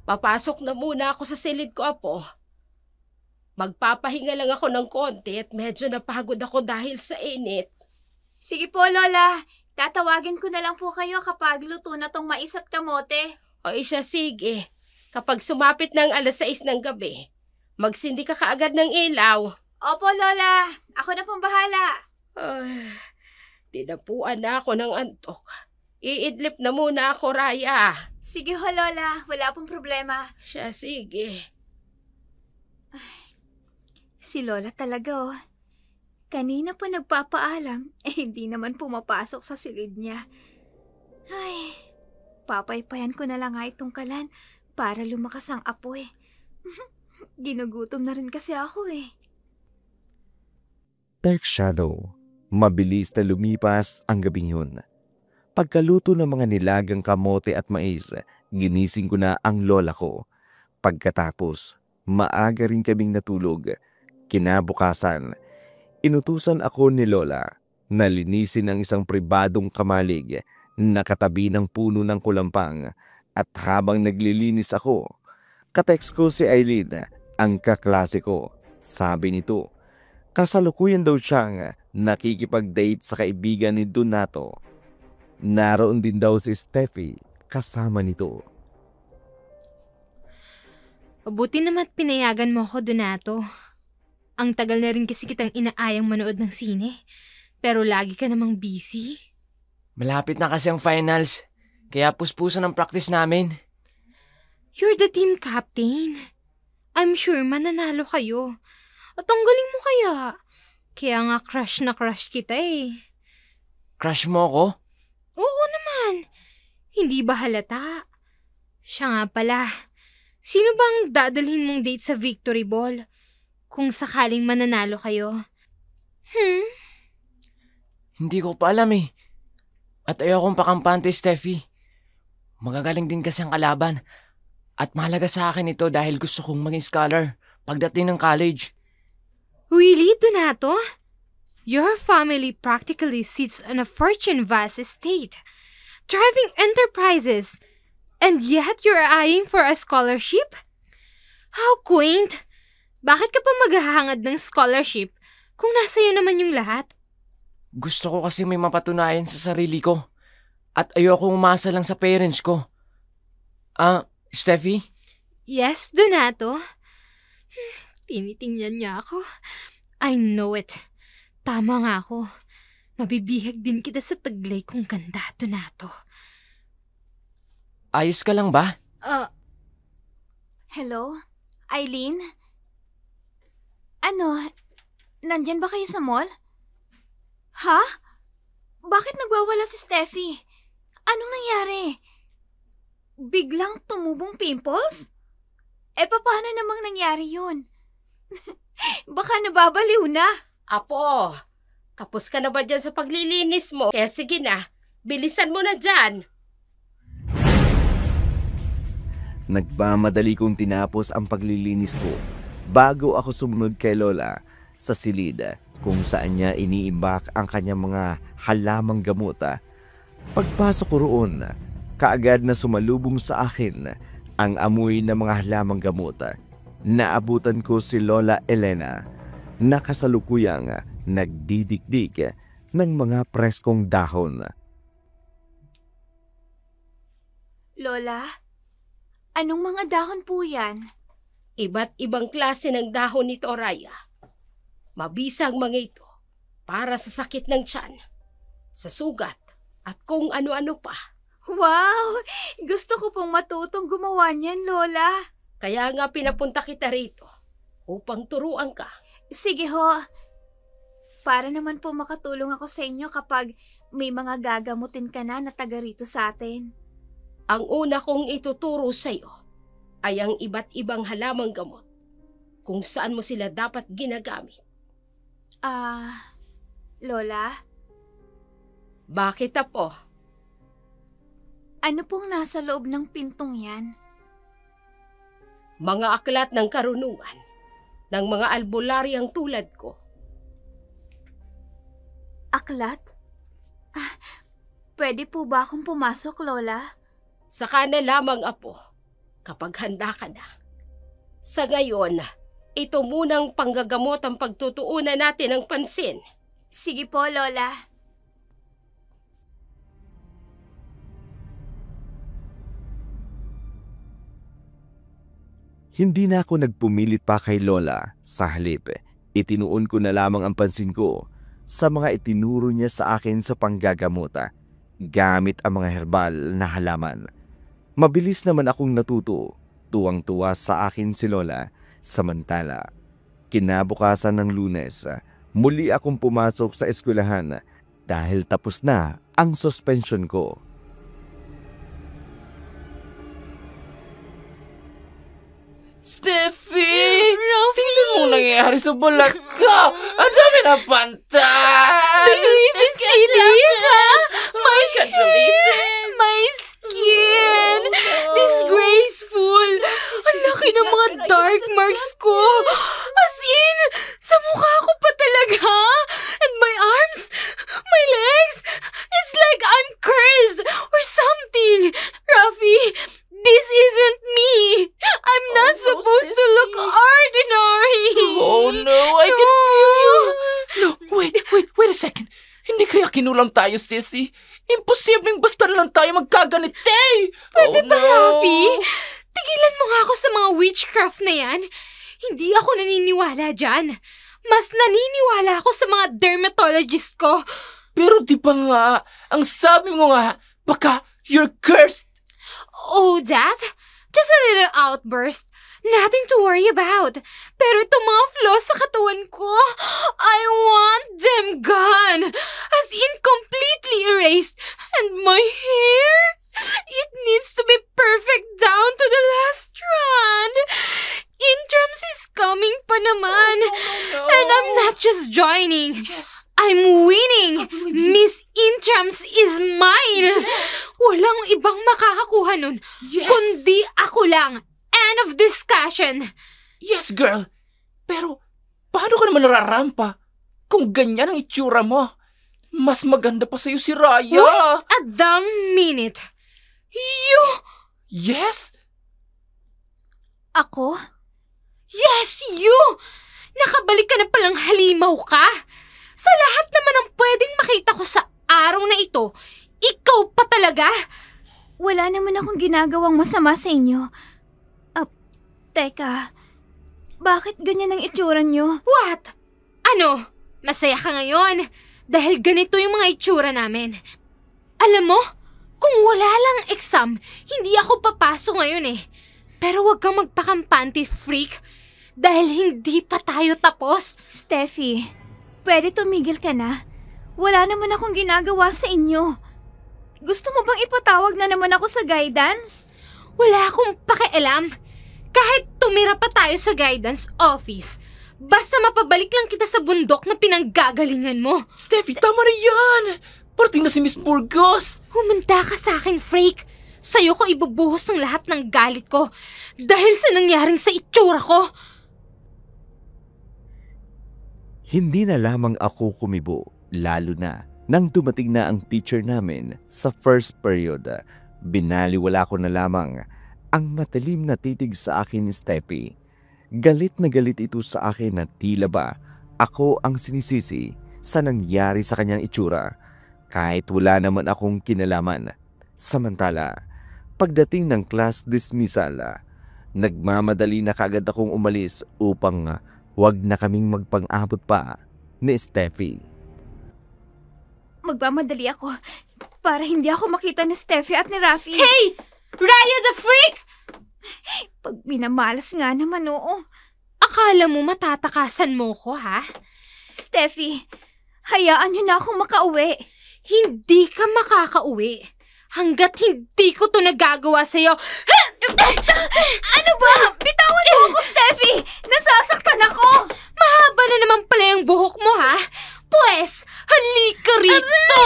Papasok na muna ako sa silid ko, Apo. Magpapahinga lang ako ng konti at medyo napagod ako dahil sa init. Sige po, Lola. Tatawagin ko na lang po kayo kapag luto na tong mais at kamote. O siya, sige. Kapag sumapit ng 6:00 ng gabi, magsindi ka kaagad ng ilaw. Opo, Lola. Ako na pong bahala. Ay, tinapuan na ako ng antok. Iidlip na muna ako, Raya. Sige ho, Lola. Wala pong problema. Siya, sige. Si Lola talaga, oh. Kanina pa nagpapaalam, hindi naman pumapasok sa silid niya. Ay, papaypayan ko na lang nga itong kalan para lumakas ang apoy. Ginugutom na rin kasi ako eh. Dark Shadow, mabilis na lumipas ang gabing yun. Pagkaluto ng mga nilagang kamote at mais, ginising ko na ang lola ko. Pagkatapos, maaga rin kaming natulog. Kinabukasan, inutusan ako ni Lola na linisin ang isang pribadong kamalig na katabi ng puno ng kulampang, at habang naglilinis ako, katext ko si Eileen, ang kaklase ko. Sabi nito, kasalukuyan daw siyang nakikipag-date sa kaibigan ni Donato. Naroon din daw si Steffi kasama nito. Mabuti naman pinayagan mo ako, Donato. Ang tagal na rin kasi kitang inaayang manood ng sine. Pero lagi ka namang busy. Malapit na kasi ang finals. Kaya puspusan ang practice namin. You're the team captain. I'm sure mananalo kayo. At ang galing mo kaya. Kaya nga crush na crush kita eh. Crush mo ako? Oo naman. Hindi ba halata? Siya nga pala. Sino bang dadalhin mong date sa Victory Ball? Kung sakaling mananalo kayo. Hindi ko pa alam eh. At ayokong pakampante, Steffi. Magagaling din kasi ang kalaban. At mahalaga sa akin ito dahil gusto kong maging scholar pagdating ng college. Really, Donato? Your family practically sits on a fortune-vast estate, driving enterprises, and yet you're eyeing for a scholarship? How quaint! Bakit ka pa maghahangad ng scholarship kung nasa iyo naman yung lahat? Gusto ko kasi may mapatunayan sa sarili ko. At ayoko umasa lang sa parents ko. Steffi? Yes, Donato? Tinitingnan niya ako. I know it. Tama nga ako. Mabibihag din kita sa taglay kong ganda, Donato. Ayos ka lang ba? Hello? Eileen? Ano? Nandyan ba kayo sa mall? Ha? Bakit nagwawala si Steffi? Anong nangyari? Biglang tumubong pimples? Paano namang nangyari yun? Baka nababaliw na. Apo, tapos ka na ba dyan sa paglilinis mo? Kaya sige na, bilisan mo na dyan. Nagmamadali kong tinapos ang paglilinis ko bago ako sumunod kay Lola sa silid kung saan niya iniimbak ang kanyang mga halamang gamot. Pagpasok ko roon, kaagad na sumalubong sa akin ang amoy ng mga halamang gamot. Naabutan ko si Lola Elena na kasalukuyang nagdidikdik ng mga preskong dahon. Lola, anong mga dahon po yan? Iba't ibang klase ng dahon nito, Raya. Mabisa ang mga ito para sa sakit ng tiyan, sa sugat, at kung ano-ano pa. Wow! Gusto ko pong matutong gumawa niyan, Lola. Kaya nga pinapunta kita rito upang turuan ka. Sige ho. Para naman po makatulong ako sa inyo kapag may mga gagamutin ka na taga rito sa atin. Ang una kong ituturo sa iyo ay ang iba't ibang halamang gamot kung saan mo sila dapat ginagamit. Lola? Bakit apo? Ano pong nasa loob ng pintong yan? Mga aklat ng karunungan ng mga albularyang tulad ko. Aklat? Pwede po ba akong pumasok, Lola? Saka na lamang apo kapag handa ka na. Sa ngayon, ito munang panggagamot ang pagtutuunan natin ng pansin. Sige po, Lola. Hindi na ako nagpumilit pa kay Lola. Sa halip, itinuon ko na lamang ang pansin ko sa mga itinuro niya sa akin sa panggagamot gamit ang mga herbal na halaman. Mabilis naman akong natuto. Tuwang-tuwa sa akin si Lola. Samantala, kinabukasan ng Lunes, muli akong pumasok sa eskwelahan dahil tapos na ang suspension ko. Steffi! Ralphie! Tingnan mo nangyayari sa balat ko! Ang dami na pantay! Do you even see this, ha? My can't believe hair! this. My skin! Disgraceful! Ang laki ng mga dark marks ko! As in, sa mukha ko pa talaga! And my arms! My legs! It's like I'm cursed or something! Rafi, this isn't me! I'm not supposed to look ordinary! Oh no, I can feel you! No, wait a second. Hindi kaya kinulam tayo, sissy? Imposibleng basta na lang tayo magkaganite! Pwede oh, ba, no. Rafi? Tigilan mo nga ako sa mga witchcraft na yan. Hindi ako naniniwala dyan. Mas naniniwala ako sa mga dermatologist ko. Pero di ba nga, ang sabi mo nga, baka you're cursed? Oh, that? Just a little outburst. Nothing to worry about. Pero itong mga flaws sa katawan ko, I want them gone. As in completely erased. And my hair? It needs to be perfect down to the last strand. Intrams is coming pa naman. No. And I'm not just joining. Yes. I'm winning. Miss Intrams is mine. Yes. Walang ibang makakakuha nun. Yes. Kundi ako lang. End of discussion. Yes, girl. Pero, paano ka naman nararampa? Kung ganyan ang itsura mo, mas maganda pa sa'yo si Raya. Wait a damn minute. You... Yes? Ako? Yes, you! Nakabalik ka na palang halimaw ka. Sa lahat naman ang pwedeng makita ko sa araw na ito, ikaw pa talaga? Wala naman akong ginagawang masama sa inyo. Teka, bakit ganyan ang itsura nyo? What? Ano? Masaya ka ngayon? Dahil ganito yung mga itsura namin. Alam mo, kung wala lang exam, hindi ako papasok ngayon eh. Pero huwag kang magpakampante, freak. Dahil hindi pa tayo tapos. Steffi, pwede tumigil ka na. Wala naman akong ginagawa sa inyo. Gusto mo bang ipatawag na naman ako sa guidance? Wala akong pakialam. Kahit tumira pa tayo sa guidance office, basta mapabalik lang kita sa bundok na pinanggagalingan mo. Steffi, tama na yan! Parating na si Miss Burgos! Humanda ka sa akin, freak. Sa'yo ko ibubuhos ng lahat ng galit ko dahil sa nangyaring sa itsura ko. Hindi na lamang ako kumibo, lalo na nang dumating na ang teacher namin sa first period. Binaliwala ko na lamang ang matalim na titig sa akin ni Steffi. Galit na galit ito sa akin na tila ba ako ang sinisisi sa nangyari sa kanyang itsura kahit wala naman akong kinalaman. Samantala, pagdating ng class dismissal, nagmamadali na kagad akong umalis upang wag na kaming magpang-abot pa ni Steffi. Magmamadali ako para hindi ako makita ni Steffi at ni Rafi. Hey! Raya the freak! Pag minamalas nga naman, oo. Akala mo matatakasan mo ko, ha? Steffi, hayaan niyo na akong makauwi. Hindi ka makakauwi hanggat hindi ko to nagagawa sa'yo. Ano ba? Bitawan mo ako, Steffi! Nasasaktan ako! Mahaba na naman pala yung buhok mo, ha? Pwes, halika rito!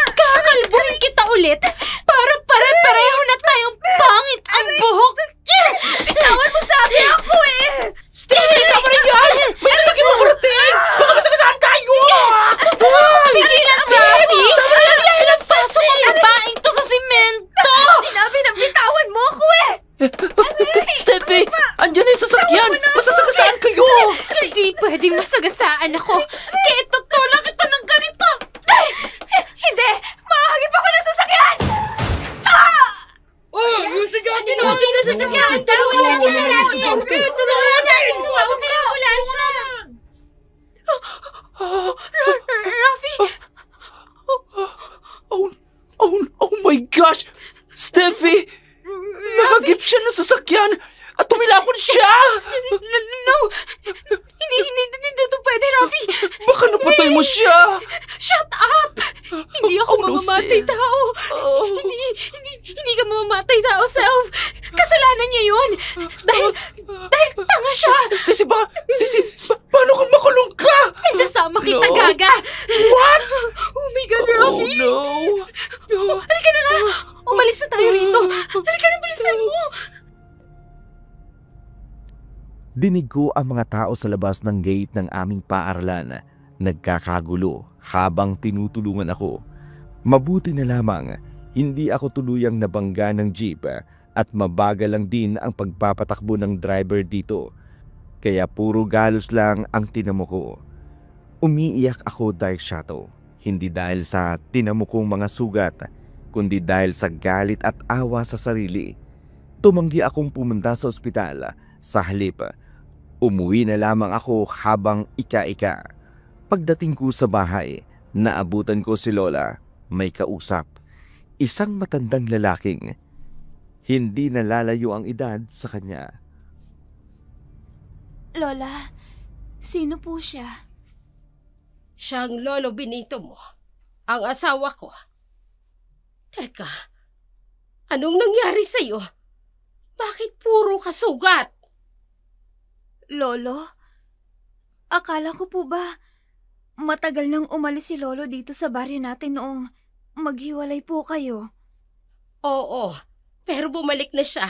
Kakalbuhin kita ulit para pare-pareho na tayong pangit ang buhok! Bitawan mo, sabi ako eh! Steffi, tama na yan! May sasakyan mo parating! Baka masagasaan tayo! Pigilan, Rafi! Dahil ang pasok ang babaeng to sa simento! Sinabi na bitawan mo ako eh! Steffi, andyan na yung sasakyan! Masasagasaan kayo! Hindi pwedeng masagasaan ako. Kaya tutulak kita ng ganito! Hindi! Mahagip ako ng sasakyan! Oh, yung sigahan din natin na sasakyan! Tulungan natin na natin! Tulungan natin! Wala siya! Rafi! Oh my gosh! Steffi! Nahagip siya ng sasakyan at tumilapon siya! No! Hindi to pwede, Rafi! Baka napatay mo siya! Shut up! Hindi ako no, mamamatay sis. tao! Hindi ka mamamatay tao, Self! Kasalanan niya yun! Dahil tanga siya! Sisi, paano kung makulong ka? Isasama kita, No. Gaga! What? Oh my God, Oh Rafi! no! Halika na nga! Umalis na tayo rito! Halika na, bilisan mo! Dinig ko ang mga tao sa labas ng gate ng aming paaralan nagkakagulo habang tinutulungan ako. Mabuti na lamang hindi ako tuluyang nabangga ng jeep at mabagal lang din ang pagpapatakbo ng driver dito. Kaya puro galos lang ang tinamo ko. Umiiyak ako, Dark Shadow. Hindi dahil sa tinamo kong mga sugat, kundi dahil sa galit at awa sa sarili. Tumanggi akong pumunta sa ospital. Sa halip, umuwi na lamang ako habang ika-ika. Pagdating ko sa bahay, naabutan ko si Lola, may kausap. Isang matandang lalaking hindi nalalayo ang edad sa kanya. Lola, sino po siya? Siyang Lolo Benito mo, ang asawa ko. Teka, anong nangyari sa'yo? Bakit puro kasugat? Lolo? Akala ko po ba matagal nang umalis si Lolo dito sa baryo natin noong maghiwalay po kayo? Oo, pero bumalik na siya.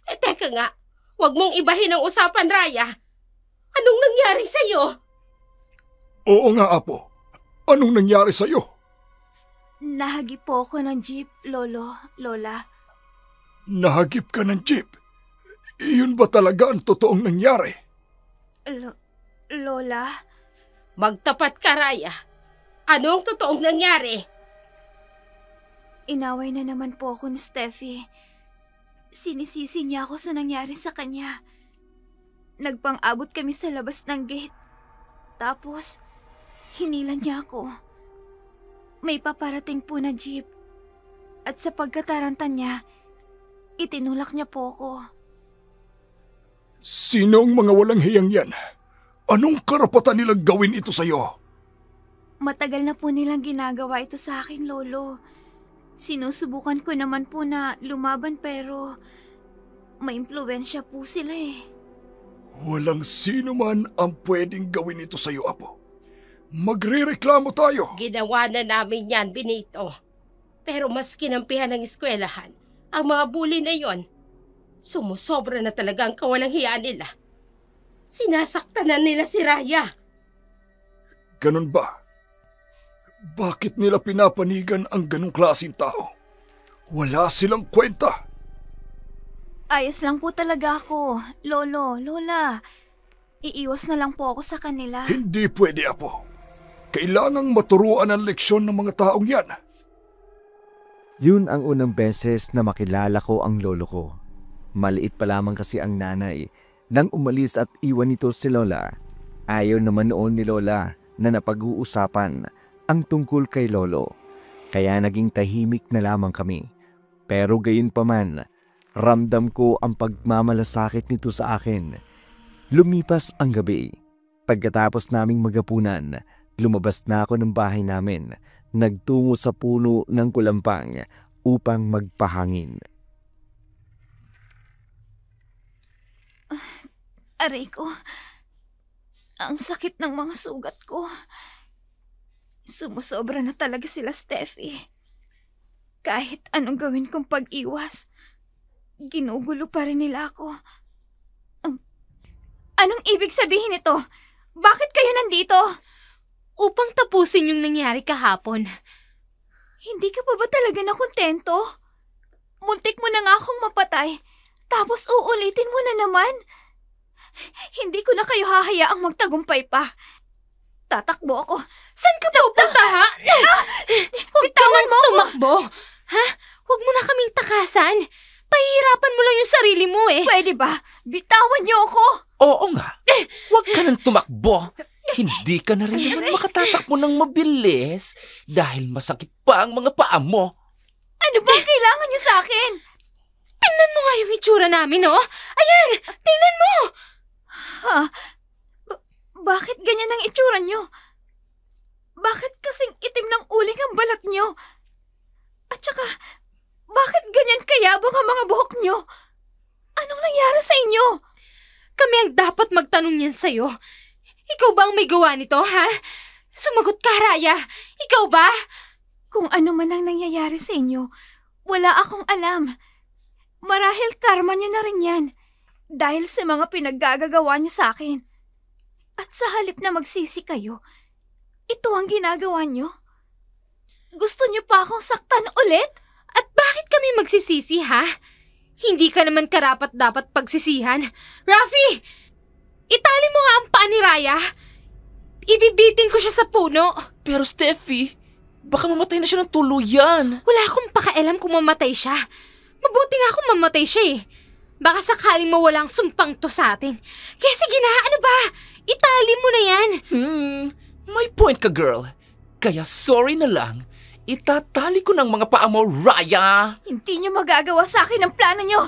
Teka nga, huwag mong ibahin ang usapan, Raya. Anong nangyari sa'yo? Oo nga, Apo. Anong nangyari sa'yo? Nahagip po ako ng jeep, Lola. Nahagip ka ng jeep. Iyon ba talaga ang totoong nangyari? Lola, Magtapat ka, Raya. Anong totoong nangyari? Inaway na naman po ako ni Steffi. Sinisisi niya ako sa nangyari sa kanya. Nagpang-abot kami sa labas ng gate. Tapos, hinilan niya ako. May paparating po na jeep. At sa pagkataranta niya, itinulak niya po ako. Sinong mga walang hiyang yan? Anong karapatan nilang gawin ito sa'yo? Matagal na po nilang ginagawa ito sa akin, Lolo. Sinusubukan ko naman po na lumaban pero may impluwensya po sila eh. Walang sino man ang pwedeng gawin ito sa'yo, Apo. Magrereklamo tayo. Ginawa na namin yan, Benito. Pero mas kinampihan ng eskwelahan ang mga bully na yon. Sumusobra na talaga ang kawalang hiya nila. Sinasaktan na nila si Raya. Ganun ba? Bakit nila pinapanigan ang ganong klaseng tao? Wala silang kwenta. Ayos lang po talaga ako, Lolo, Lola. Iiwas na lang po ako sa kanila. Hindi pwede, Apo. Kailangang maturuan ang leksyon ng mga taong yan. Yun ang unang beses na makilala ko ang lolo ko. Maliit pa lamang kasi ang nanay nang umalis at iwan nito si Lola. Ayaw naman noon ni Lola na napag-uusapan ang tungkol kay Lolo. Kaya naging tahimik na lamang kami. Pero gayon pa man, ramdam ko ang pagmamalasakit nito sa akin. Lumipas ang gabi. Pagkatapos naming magapunan, lumabas na ako ng bahay namin. Nagtungo sa puno ng kulampang upang magpahangin. Aray ko, ang sakit ng mga sugat ko. Sumusobra na talaga sila, Steffi. Kahit anong gawin kong pag-iwas, ginugulo pa rin nila ako. Anong ibig sabihin nito? Bakit kayo nandito? Upang tapusin yung nangyari kahapon. Hindi ka pa ba talaga nakontento? Muntik mo na nga akong mapatay, tapos uulitin mo na naman. Hindi ko na kayo hahayaang magtagumpay pa. Tatakbo ako. Saan ka pupunta, ha? Huwag ka nang tumakbo. Ha? Huwag mo na kaming takasan. Pahihirapan mo lang yung sarili mo eh. Pwede ba? Bitawan niyo ako. Oo nga. Huwag ka nang tumakbo. Hindi ka na rin naman makatatakbo ng mabilis dahil masakit pa ang mga paa mo. Ano ba ang kailangan niyo sa akin? Tingnan mo nga yung itsura namin, oh. Ayan, tingnan mo. Ha? Bakit ganyan ang itsura niyo? Bakit kasing itim ng uling ang balat niyo? At saka, bakit ganyan kayabang ang mga buhok niyo? Anong nangyari sa inyo? Kami ang dapat magtanong yan sa'yo. Ikaw ba ang may gawa nito, ha? Sumagot ka, Raya. Ikaw ba? Kung ano man ang nangyayari sa inyo, wala akong alam. Marahil karma niyo na rin yan. Dahil sa mga pinaggagawa niyo sa akin. At sa halip na magsisi kayo, ito ang ginagawa niyo? Gusto niyo pa akong saktan ulit? At bakit kami magsisisi, ha? Hindi ka naman karapat dapat pagsisihan. Rafi! Itali mo nga ang paa ni Raya. Ibibitin ko siya sa puno. Pero Steffi, baka mamatay na siya ng tuluyan. Wala akong pakialam kung mamatay siya. Mabuti nga kung mamatay siya eh. Baka sakaling mawala ang sumpang to sa atin. Kaya sige na, ano ba? Itali mo na yan. May point ka, girl. Kaya sorry na lang. Itatali ko ng mga paa mo, Raya. Hindi niyo magagawa sa akin ang plano niyo.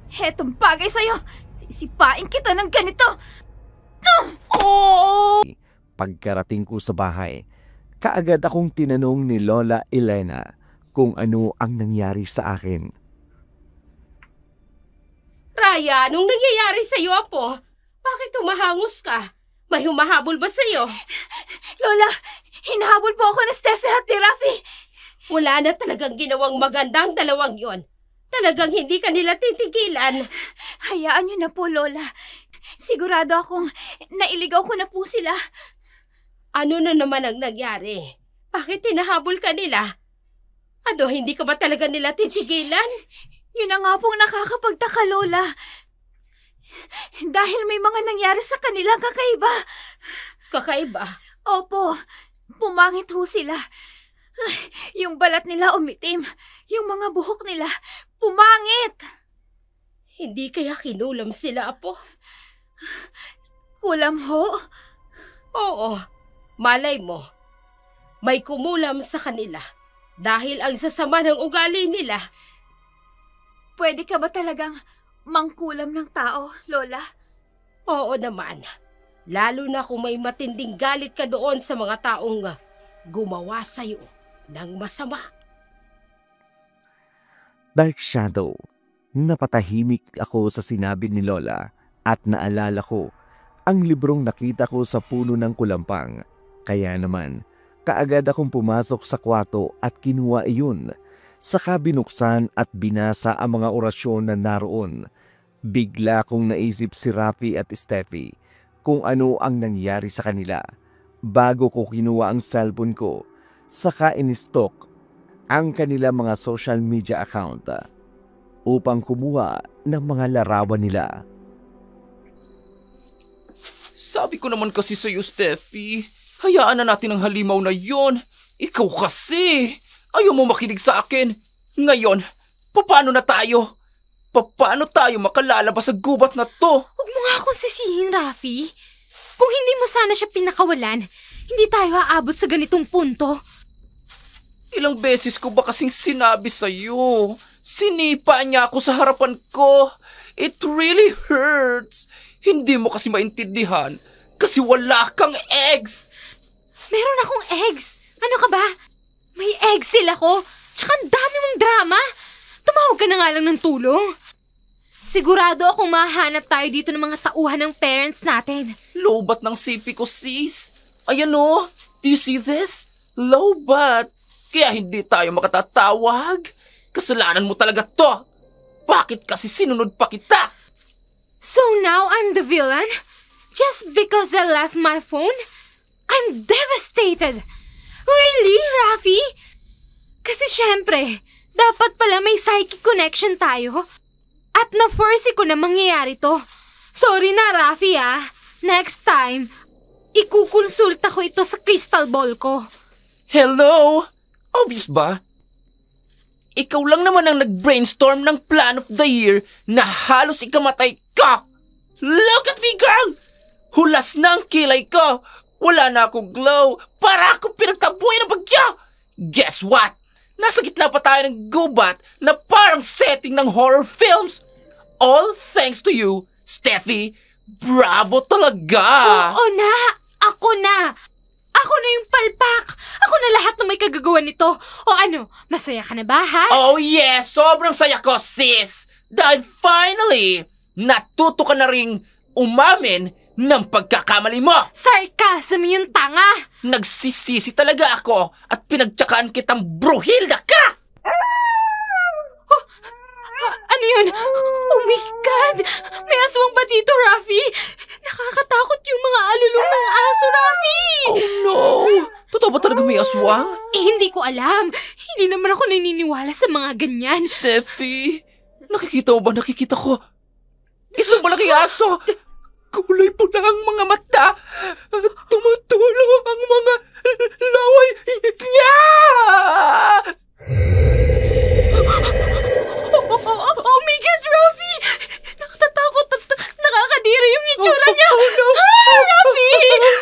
Hetong bagay sa'yo. Sisipain kita ng ganito. Pagkarating ko sa bahay, kaagad akong tinanong ni Lola Elena kung ano ang nangyari sa akin. Raya, anong nangyayari sa'yo, Apo? Bakit humahangos ka? May humahabol ba sa'yo? Lola, hinahabol po ako ni Steffi at ni Rafi. Wala na talagang ginawang magandang dalawang yon. Talagang hindi ka nila titigilan. Hayaan niyo na po, Lola. Sigurado akong nailigaw ko na po sila. Ano na naman ang nangyari? Bakit hinahabol ka nila? Ano, hindi ka ba talaga nila titigilan? Yun na nga pong nakakapagtaka, Lola. Dahil may mga nangyari sa kanilang kakaiba. Kakaiba? Opo, pumangit ho sila. Ay, yung balat nila umitim. Yung mga buhok nila, pumangit. Hindi kaya kinulam sila, Apo? Kulam ho? Oo, malay mo. May kumulam sa kanila dahil ang sasama ng ugali nila. Pwede ka ba talagang mangkulam ng tao, Lola? Oo naman. Lalo na kung may matinding galit ka doon sa mga taong gumawa sa'yo ng masama. Dark Shadow, napatahimik ako sa sinabi ni Lola at naalala ko ang librong nakita ko sa puno ng kulampang. Kaya naman, kaagad akong pumasok sa kwarto at kinuha iyon. Saka binuksan at binasa ang mga orasyon na naroon. Bigla kong naisip si Rafi at Steffi kung ano ang nangyari sa kanila. Bago ko kinuha ang cellphone ko, saka in-stalk ang kanila mga social media account upang kumuha ng mga larawan nila. Sabi ko naman kasi sa'yo, Steffi, hayaan na natin ang halimaw na yon. Ikaw kasi, ayaw mo makinig sa akin. Ngayon, paano na tayo? Paano tayo makalalabas sa gubat na to? Huwag mo nga akong sisihin, Rafi. Kung hindi mo sana siya pinakawalan, hindi tayo aabot sa ganitong punto. Ilang beses ko ba kasing sinabi sa'yo? Sinipa niya ako sa harapan ko. It really hurts. Hindi mo kasi maintindihan kasi wala kang eggs. Meron akong eggs. Ano ka ba? May eggs sila ko. Tsaka ang dami mong drama. Tumawag ka na nga lang ng tulong. Sigurado akong mahanap tayo dito ng mga tauhan ng parents natin. Lobat ng sipi ko, sis. Ayan o. Do you see this? Lobat. Kaya hindi tayo makatatawag. Kasalanan mo talaga to. Bakit kasi sinunod pa kita? So now I'm the villain? Just because I left my phone? I'm devastated. Really, Rafi? Kasi syempre, dapat pala may psychic connection tayo. At na-foresee ko na mangyayari to. Sorry na, Rafi ah. Next time, ikukonsulta ko ito sa crystal ball ko. Hello? Obvious ba? Ikaw lang naman ang nag-brainstorm ng plan of the year na halos ikamatay ka. Look at me, girl! Hulas na ang kilay ko. Wala na akong glow. Para akong pinagtabuhay ng bagyo. Guess what? Nasa gitna pa tayo ng gubat na parang setting ng horror films. All thanks to you, Steffi. Bravo talaga! Oo na! Ako na! Ako na yung palpak! Ako na lahat ng may kagagawa nito. O ano, masaya ka na ba, ha? Oh yes! Sobrang saya ko, sis! Dahil finally, natuto ka na ring umamin ng pagkakamali mo! Sarcasm yung tanga! Nagsisisi talaga ako at pinagtsakaan kitang bruhilda ka! Ano yun? Oh my God! May aswang ba dito, Rafi? Nakakatakot yung mga alulong ng aso, Rafi! Oh no! Totoo ba talaga may aswang? Hindi ko alam. Hindi naman ako naniniwala sa mga ganyan. Steffi, nakikita mo ba? Nakikita ko. Isang malaking aso! Kulay pula ang mga mata at tumutulo ang mga laway niya! Oh my God, Rafi! Nakatatakot at nakakadiri yung itsura niya! Oh no! Rafi!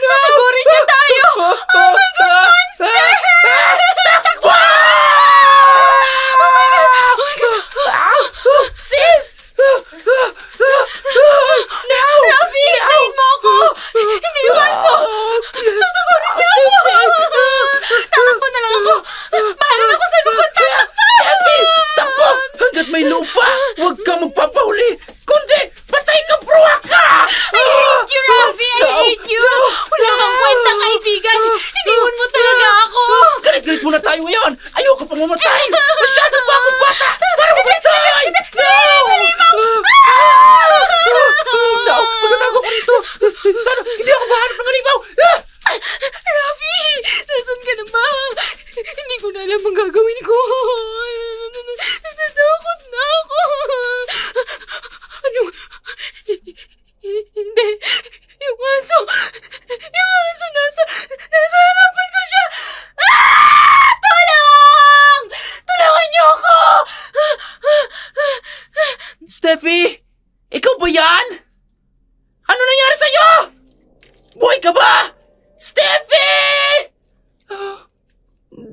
Susugurin niya tayo! Oh my God, monster! Takbo! Sis! No! Rafi, hintayin mo ako! Hindi yung aso! Susugurin niya ako! Tatakbo na lang ako! Bahala na ako sa pupunta! Steffi! Takbo! Hanggat may lupa, huwag ka magpapahuli! Kundi, patay ka, bruha ka! I hate you, Rafi! I hate you! Wala kang kwenta, kaibigan! Iniwan mo talaga ako! Galit-galit muna tayo ngayon! Ayoko pa mamatay! Masyado pa akong bata! Para mamatay! No! No! Magtatago ko dito! Sana hindi ako mahanap ng halimaw! Rafi! Nasaan ka na ba? Hindi ko na alam ang gagawin ko. Natatakot na ako. Steffi! Ikaw ba yan? Ano nangyari sa'yo? Buhay ka ba? Steffi!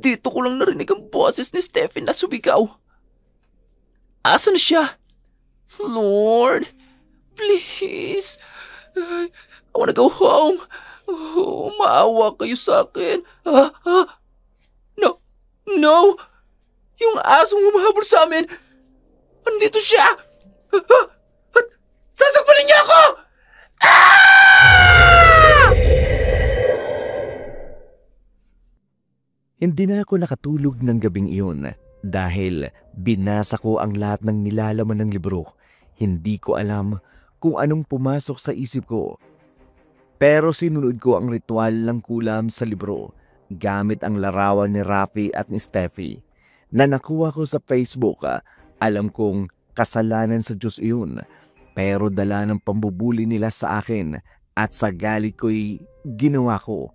Dito ko lang narinig ang boses ni Steffi na sumigaw. Asan na siya? Lord, please. I wanna go home. Maawa kayo sa akin. No. Yung asong humahabol sa amin. Andito siya. Sasakbalin niya ako! Hindi na ako nakatulog ng gabing iyon dahil binasa ko ang lahat ng nilalaman ng libro. Hindi ko alam kung anong pumasok sa isip ko. Pero sinunod ko ang ritual ng kulam sa libro gamit ang larawan ni Rafi at ni Steffi na nakuha ko sa Facebook. Alam kong kasalanan sa Diyos iyon, pero dala ng pambubuli nila sa akin at sa galit ko'y ginawa ko.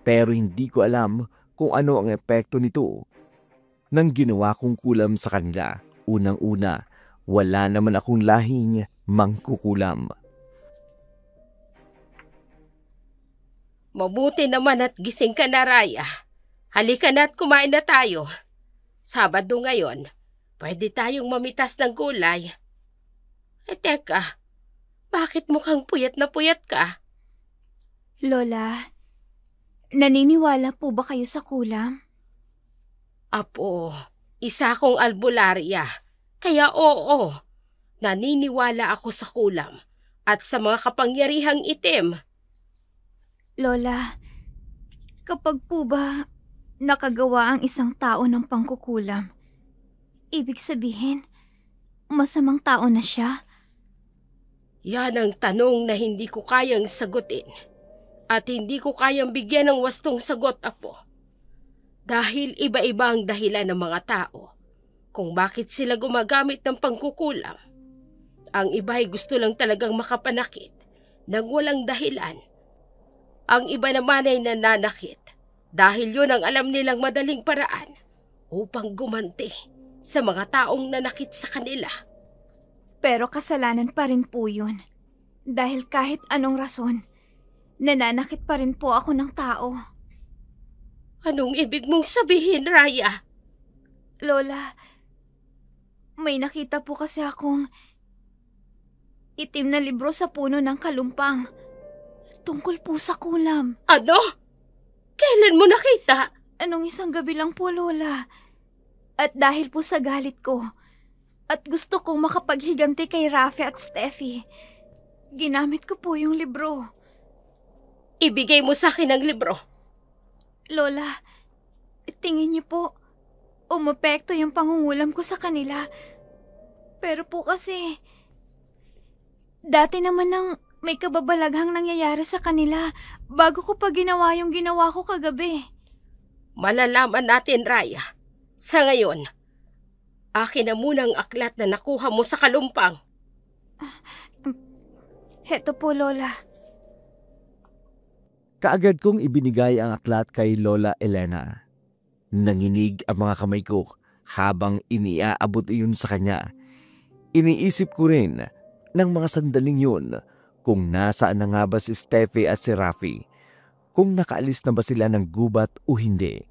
Pero hindi ko alam kung ano ang epekto nito nang ginawa kong kulam sa kanila. Unang-una, wala naman akong lahing mangkukulam. Mabuti naman at gising ka na, Raya. Halika na at kumain na tayo. Sabado ngayon, pwede tayong mamitas ng gulay. Teka, bakit mukhang puyat na puyat ka? Lola, naniniwala po ba kayo sa kulam? Apo, isa kong albularya. Kaya oo, naniniwala ako sa kulam at sa mga kapangyarihang itim. Lola, kapag po ba nakagawa ang isang tao ng pangkukulam, ibig sabihin, masamang tao na siya? Yan ang tanong na hindi ko kayang sagutin at hindi ko kayang bigyan ng wastong sagot, Apo. Dahil iba-iba ang dahilan ng mga tao kung bakit sila gumagamit ng pangkukulam. Ang iba ay gusto lang talagang makapanakit nang walang dahilan. Ang iba naman ay nananakit dahil yun ang alam nilang madaling paraan upang gumanti sa mga taong nanakit sa kanila. Pero kasalanan pa rin po yun. Dahil kahit anong rason, nananakit pa rin po ako ng tao. Anong ibig mong sabihin, Raya? Lola, may nakita po kasi akong itim na libro sa puno ng kalumpang. Tungkol po sa kulam. Ano? Kailan mo nakita? Anong isang gabi lang po, Lola. At dahil po sa galit ko, at gusto kong makapaghiganti kay Rafi at Steffi, ginamit ko po yung libro. Ibigay mo sa akin ang libro. Lola, tingin niyo po, umepekto yung pangungulam ko sa kanila. Pero po kasi, dati naman nang may kababalaghang nangyayari sa kanila bago ko pa ginawa yung ginawa ko kagabi. Malalaman natin, Raya. Sa ngayon, akin na muna ang aklat na nakuha mo sa kalumpang. Heto po, Lola. Kaagad kong ibinigay ang aklat kay Lola Elena. Nanginig ang mga kamay ko habang iniaabot iyon sa kanya. Iniisip ko rin ng mga sandaling yun kung nasaan na nga ba si Steffi at si Rafi, kung nakaalis na ba sila ng gubat o hindi.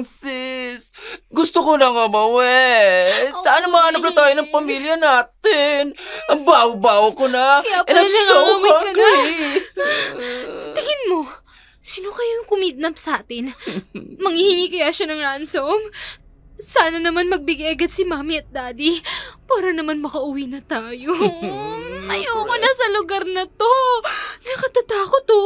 Sis, gusto ko na nga mauwi. Sana mahanap na tayo ng pamilya natin. Ang baho-baho ko na. Kaya And pala I'm so nangangamoy ka na. hungry. Tingin mo, sino kayang kumidnap sa atin? Manghihingi kaya siya ng ransom? Sana naman magbigay agad si Mami at Daddy para naman makauwi na tayo. Ayoko na sa lugar na to. Nakatatakot to.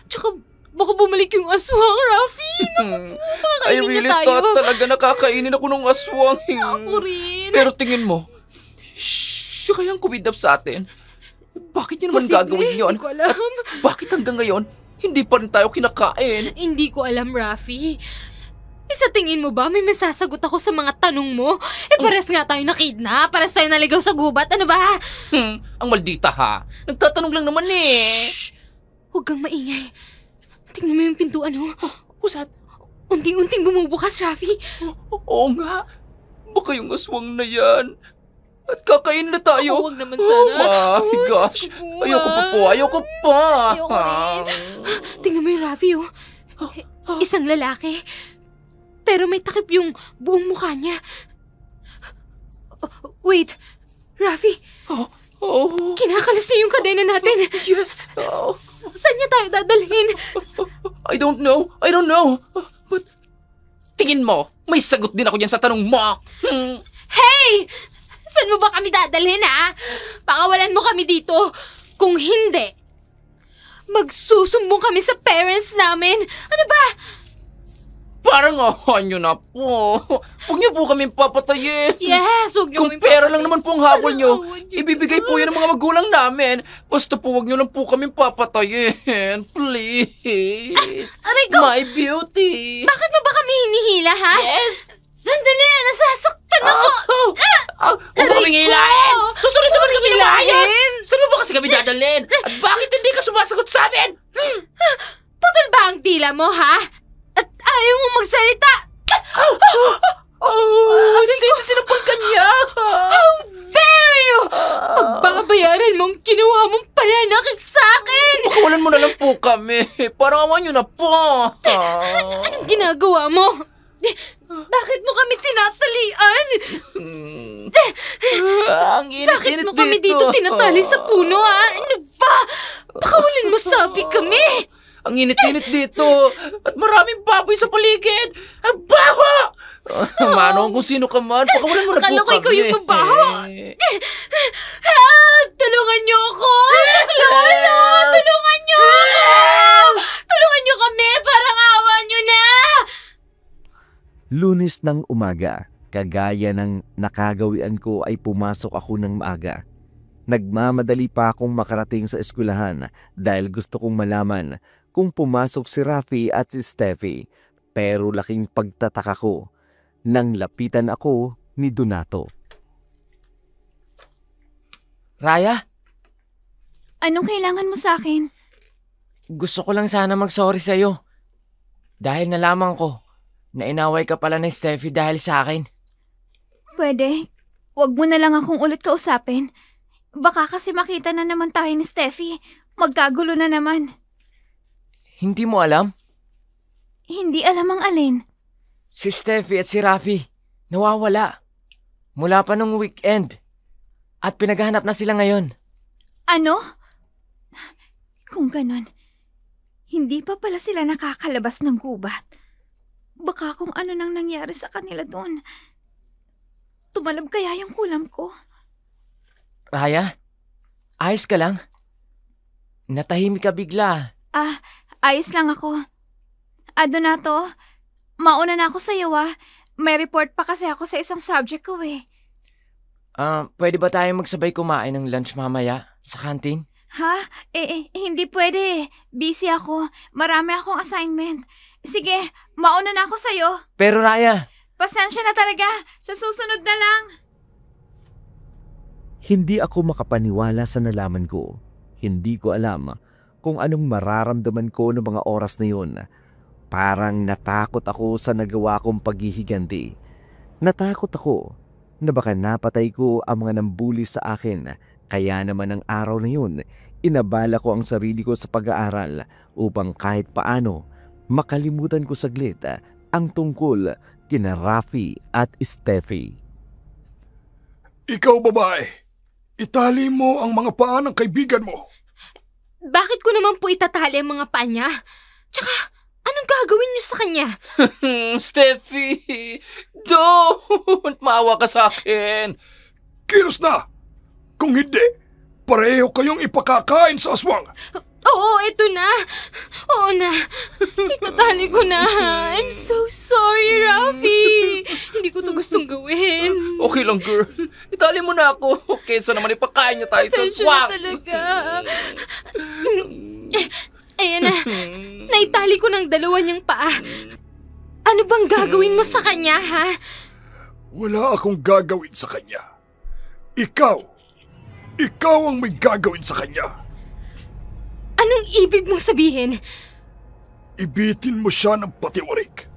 Tsaka baka bumalik yung aswang, Rafi. Naku po, baka I kainin really niya tayo. thought talaga nakakainin ako ng aswang. Ako rin. Pero tingin mo, siya kayang kumidnap sa atin? Bakit niya naman Posible, gagawin yun? hindi ko alam. At bakit hanggang ngayon, hindi pa rin tayo kinakain? Hindi ko alam, Rafi. Sa tingin mo ba may masasagot ako sa mga tanong mo? Pares nga tayo nakidnap, pares tayo naligaw sa gubat, ano ba? Ang maldita ha. Nagtatanong lang naman eh. Shh! Huwag kang maingay. Tingnan mo yung pintuan, oh. Pusat. Unti unti-unting bumubukas, Rafi. Oo nga. Baka yung aswang na yan. At kakain na tayo. Huwag naman sana. Oh my gosh. Diyos ko, Ayoko pa po. Ayoko pa. Ayoko rin. Tingnan mo yung Rafi, oh. Isang lalaki. Pero may takip yung buong mukha niya. Wait, Rafi. Oh. Kinakalas niya yung kadena natin. Yes. Oh. Saan niya tayo dadalhin? I don't know. But, tingin mo, may sagot din ako dyan sa tanong mo. Hey! Saan mo ba kami dadalhin, ha? Pakawalan mo kami dito. Kung hindi, magsusumbong kami sa parents namin. Ano ba? Parang nyo na po. Huwag niyo po kami papatayin. Yes, huwag niyo Kung kami pera lang naman po ang habol nyo, Huwag niyo. ibibigay po yan ng mga magulang namin. Basta po huwag niyo lang po kami papatayin. Please. Aray ko! My beauty. Bakit mo ba kami hinihila, ha? Yes. Sandali, nasasaktan ako! Huwag mo kaming Aray ko! hilahin! Susunod naman kami na maayos! Hilahin! Saan mo ba kasi kami dadalhin? At bakit hindi ka sumasagot sa amin? Putol ba ang tila mo, ha? At ayaw mo magsalita! Sinapol ka niya! How dare you! Pagbabayaran mong ginawa mong pananakit sa akin! Pakawalan mo na lang po kami. Parang awan nyo na po. Anong ginagawa mo? Bakit mo kami tinatalian? Ang init-init Bakit mo kami dito tinatali sa puno, ha? Ano ba? Pakawalan mo sabi kami! Ang init-init dito. At maraming baboy sa paligid. Ang baho! Manong kung sino ka man, pakawalan mo na po Akala ko kami. ikaw yung mabaho. Help! Tulungan niyo ako! Saklolo! Tulungan niyo ako! Tulungan niyo kami! Parang awa niyo na! Lunes ng umaga, kagaya ng nakagawian ko ay pumasok ako ng maaga. Nagmamadali pa akong makarating sa eskwelahan dahil gusto kong malaman kung pumasok si Rafi at si Steffi. Pero laking pagtataka ko nang lapitan ako ni Donato. Raya, Anong kailangan mo sa akin? gusto ko lang sana mag-sorry sa'yo. Dahil nalaman ko na inaway ka pala ni Steffi dahil sa akin. Pwede, wag mo na lang akong ulit kausapin. Baka kasi makita na naman tayo ni Steffi. Magkagulo na naman. Hindi mo alam? Hindi alam ang alin. Si Steffi at si Rafi, nawawala. Mula pa nung weekend. At pinaghahanap na sila ngayon. Ano? Kung ganon, hindi pa pala sila nakakalabas ng gubat. Baka kung ano nang nangyari sa kanila doon. Tumalab kaya yung kulam ko? Raya, ayos ka lang? Natahimik ka bigla. Ayos lang ako. Donato, mauna na ako sa iyo May report pa kasi ako sa isang subject ko Pwede ba tayo magsabay kumain ng lunch mamaya sa canteen? Ha? Hindi pwede. Busy ako. Marami akong assignment. Sige, mauna na ako sa'yo. Pero Raya, Pasensya na talaga. Sa susunod na lang. Hindi ako makapaniwala sa nalaman ko. Hindi ko alam kung anong mararamdaman ko noong mga oras na yun. Parang natakot ako sa nagawa kong paghihiganti. Natakot ako na baka napatay ko ang mga nambuli sa akin. Kaya naman ang araw na yun, inabala ko ang sarili ko sa pag-aaral upang kahit paano makalimutan ko saglit ang tungkol kina Rafi at Steffi. Ikaw, babae, itali mo ang mga paa ng kaibigan mo. Bakit ko naman po itatali ang mga paa niya? Tsaka, anong gagawin niyo sa kanya? Steffi, don't! Maawa ka sa akin. Kilos na! Kung hindi, pareho kayong ipakakain sa aswang. Oo, eto na. Oo na. Itatali ko na. I'm so sorry, Rafi. Hindi ko to gustong gawin. Okay lang, girl. Itali mo na ako. Kesa naman ipakain niya tayo sa Pasensya na aswang. talaga. Ayan na. Naitali ko ng dalawa niyang paa. Ano bang gagawin mo sa kanya, ha? Wala akong gagawin sa kanya. Ikaw ang may gagawin sa kanya. Anong ibig mong sabihin? Ibitin mo siya ng patiwarik.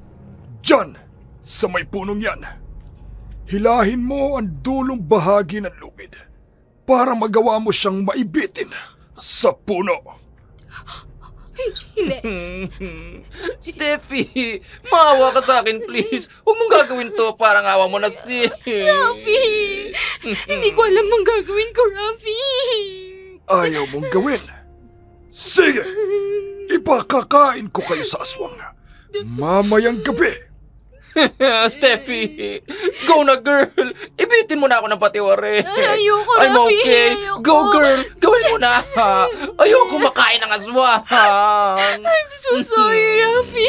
Diyan, sa may punong yan. Hilahin mo ang dulong bahagi ng lubid para magawa mo siyang maibitin sa puno. Hindi. Steffi, maawa ka sa akin, please. Huwag mong gagawin to, parang awa mo na si... Rafi! Hindi ko alam ang gagawin ko, Rafi. Ayaw mong gawin? Sige, ipakakain ko kayo sa aswang. Mamayang gabi. Steffi, go na girl. Ibitin mo na ako ng patiwari. Ayoko, I'm Rafi. okay. Ayoko. Go girl, gawin mo na. Ayoko makain ng aswang. I'm so sorry, Rafi.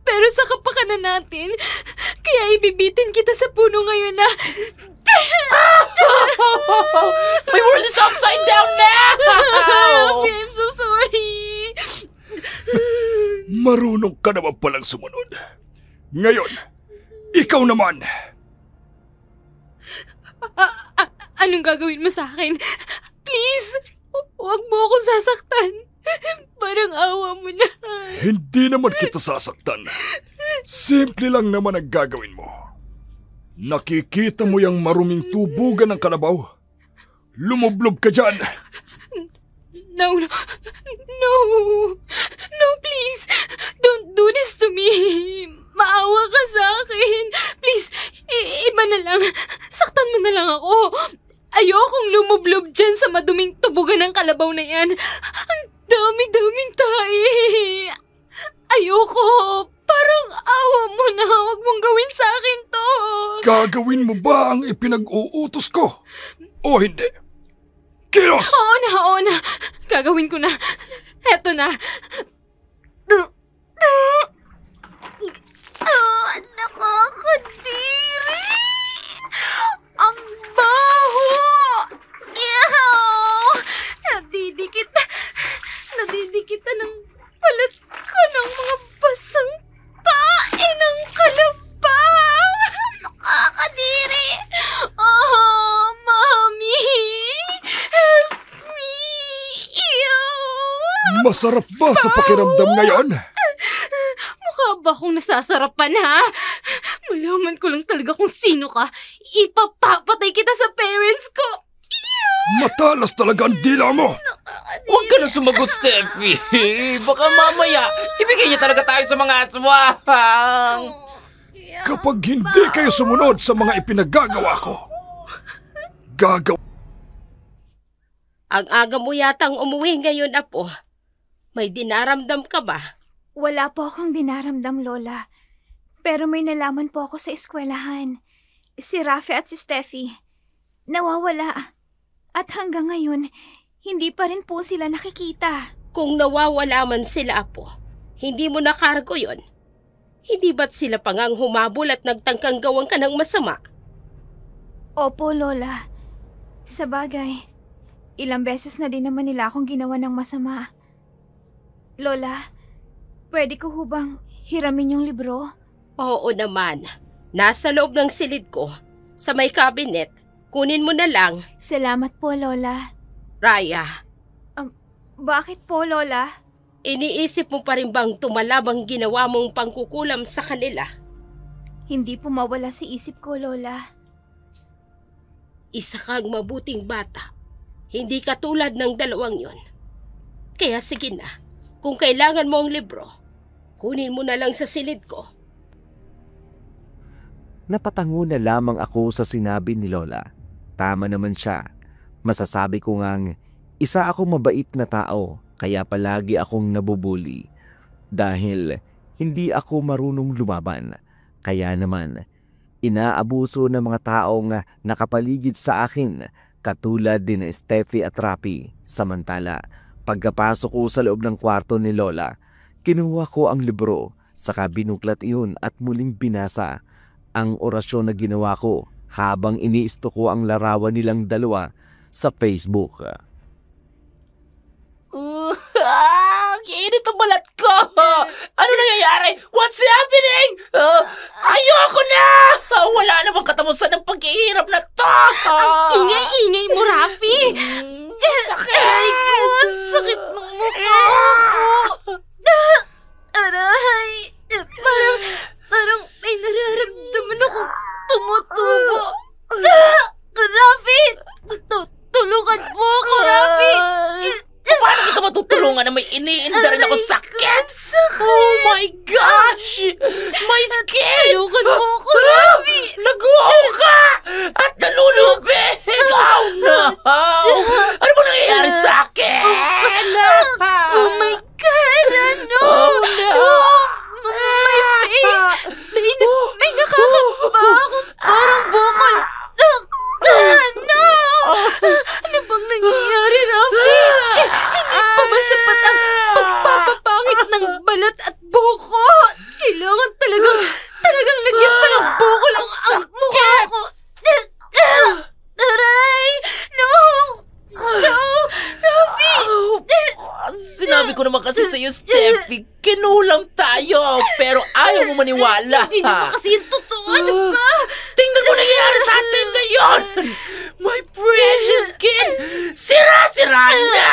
Pero sa kapakanan natin, kaya ibibitin kita sa puno ngayon na... My world is upside down now! Rafi, I'm so sorry. Marunong ka naman palang sumunod. Ngayon, ikaw naman. Anong gagawin mo sa akin? Please, huwag mo akong sasaktan. Parang awa mo na. Hindi naman kita sasaktan. Simple lang naman ang gagawin mo. Nakikita mo yung maruming tubugan ng kalabaw. Lumublob ka dyan. No, please. Don't do this to me. Maawa ka sa akin. Please, iba na lang. Saktan mo na lang ako. Ayokong lumublob dyan sa maduming tubugan ng kalabaw na yan. Ang dami-daming tae. Ayoko. Parang awa mo na. Huwag mong gawin sa akin to. Gagawin mo ba ang ipinag-uutos ko? O hindi? Kilos! Oo na. Gagawin ko na. Eto na. Nakakadiri! Ang baho! Ew! Nadidikita ng balat ko ng mga basang tae ng kalabaw! Nakakadiri! Oh, Mami! Help me! Ew! Masarap ba sa pakiramdam ngayon? Mukha ba akong nasasarapan, ha? Malaman ko lang talaga kung sino ka. Ipapapatay kita sa parents ko. Matalas talaga ang dila mo. Huwag ka na sumagot, Steffi. Baka mamaya, ibigay niya talaga tayo sa mga aswang. Kapag hindi kayo sumunod sa mga ipinagagawa ko, Ang aga mo yatang umuwi ngayon, Apo. May dinaramdam ka ba? Wala po akong dinaramdam, Lola. Pero may nalaman po ako sa eskwelahan. Si Rafi at si Steffi, nawawala. At hanggang ngayon, hindi pa rin po sila nakikita. Kung nawawala man sila, Apo, hindi mo nakargo yon. Hindi ba't sila pangang humabol at nagtangkang gawang ka ng masama? Opo, Lola. Sa bagay, ilang beses na din naman nila akong ginawa ng masama. Lola, pwede ko hubang hiramin yung libro? Oo naman. Nasa loob ng silid ko, sa may cabinet. Kunin mo na lang. Salamat po, Lola. Raya, Bakit po, Lola? iniisip mo pa rin bang tumalabang ginawa mong pangkukulam sa kanila? Hindi po mawala sa isip ko, Lola. Isa kang mabuting bata. Hindi katulad ng dalawang yon. Kaya sige na, kung kailangan mo ang libro, kunin mo na lang sa silid ko. Napatango na lamang ako sa sinabi ni Lola. Tama naman siya. Masasabi ko ngang isa akong mabait na tao kaya palagi akong nabubuli. Dahil hindi ako marunong lumaban. Kaya naman, inaabuso ng mga taong nakapaligid sa akin katulad din ni Steffi at Rafi. Samantala, pagkapasok ko sa loob ng kwarto ni Lola, kinuha ko ang libro, saka binuklat iyon at muling binasa ang orasyon na ginawa ko habang iniisto ko ang larawan nilang dalawa sa Facebook. Ang init ang balat ko! Ano nangyayari? What's happening? Ayoko na! Wala na bang katapusan ng paghihirap na to? Ang ingay-ingay mo, Rafi! Sakit! Aray ko, ang sakit ng mukha ko! Aray! Parang Kailangan talagang lagyan pa ng bukol ang mukha ko. Aray! No! Rafi! Sinabi ko naman kasi sa'yo, Steffi, kinulam tayo, pero ayaw mo maniwala. Hindi naman kasi yung totoo. Ano ba? Tingnan mo nangyayari sa atin ngayon! My precious kid! Sira-sira na!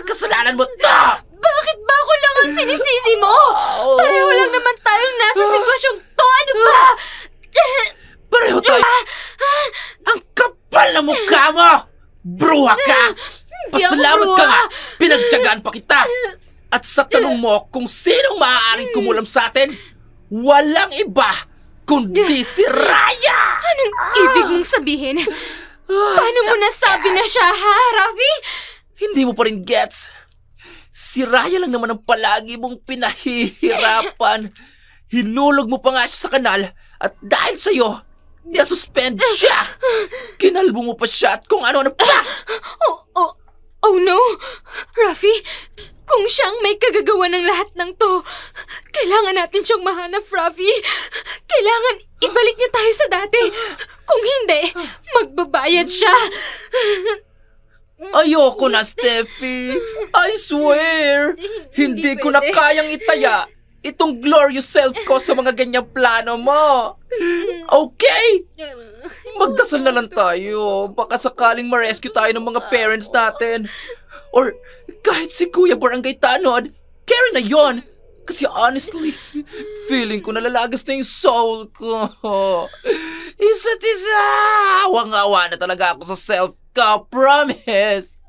Kasalanan mo to! Bakit ba ako lang ang sinisisi mo? Pareho lang naman tayong nasa sitwasyong to. Ano ba? Pareho tayo! Ang kapal na mukha mo! Bruha ka! Pasalamat ka nga! Pinagtyagaan pa kita! At sa tanong mo kung sinong maaaring kumulam sa atin, walang iba kundi si Raya! Anong ibig mong sabihin? Paano mo nasabi na siya, ha, Rafi? Hindi mo pa rin gets. Si Raya lang naman ang palagi mong pinahihirapan. Hinulog mo pa nga siya sa kanal at dahil sa'yo, na-suspend siya. Kinalbo mo pa siya at kung ano-ano pa. Oh no! Rafi, kung siyang may kagagawa ng lahat ng to, kailangan natin siyang mahanap, Rafi. Kailangan ibalik niya tayo sa dati. Kung hindi, magbabayad siya. Ayoko na, Steffi. I swear. Hindi ko na pwede. kayang itaya itong glorious self ko sa mga ganyang plano mo. Okay? Magdasal na lang tayo. Baka sakaling ma-rescue tayo ng mga parents natin. Or kahit si Kuya Barangay Tanod, carry na yon. Kasi honestly, feeling ko nalalagas na yung soul ko. Isa't isa. Awang-awa na talaga ako sa self ko. Promise.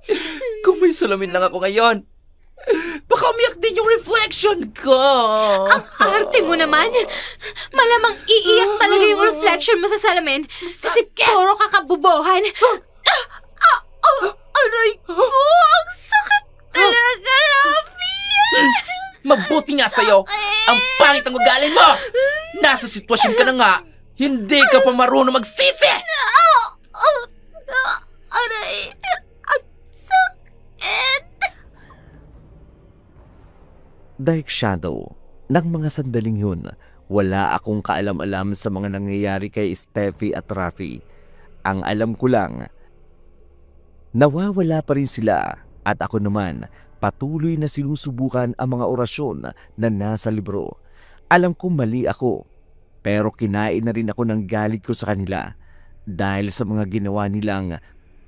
Kung may salamin lang ako ngayon, baka umiyak din yung reflection ko. Ang arte mo naman. Malamang iiyak talaga yung reflection mo sa salamin kasi puro kakabubohan. Aray ko! Ang sakit talaga, Rafi! Mabuti nga sa'yo. Ang pangit ang ugali mo. Nasa sitwasyon ka na nga. Hindi ka pa marunong magsisi. Aray! Ang sakit! Dark Shadow, ng mga sandaling yun, wala akong kaalam-alam sa mga nangyayari kay Steffi at Rafi. Ang alam ko lang, nawawala pa rin sila at ako naman patuloy na sinusubukan ang mga orasyon na nasa libro. Alam kong mali ako, pero kinain na rin ako ng galit ko sa kanila dahil sa mga ginawa nilang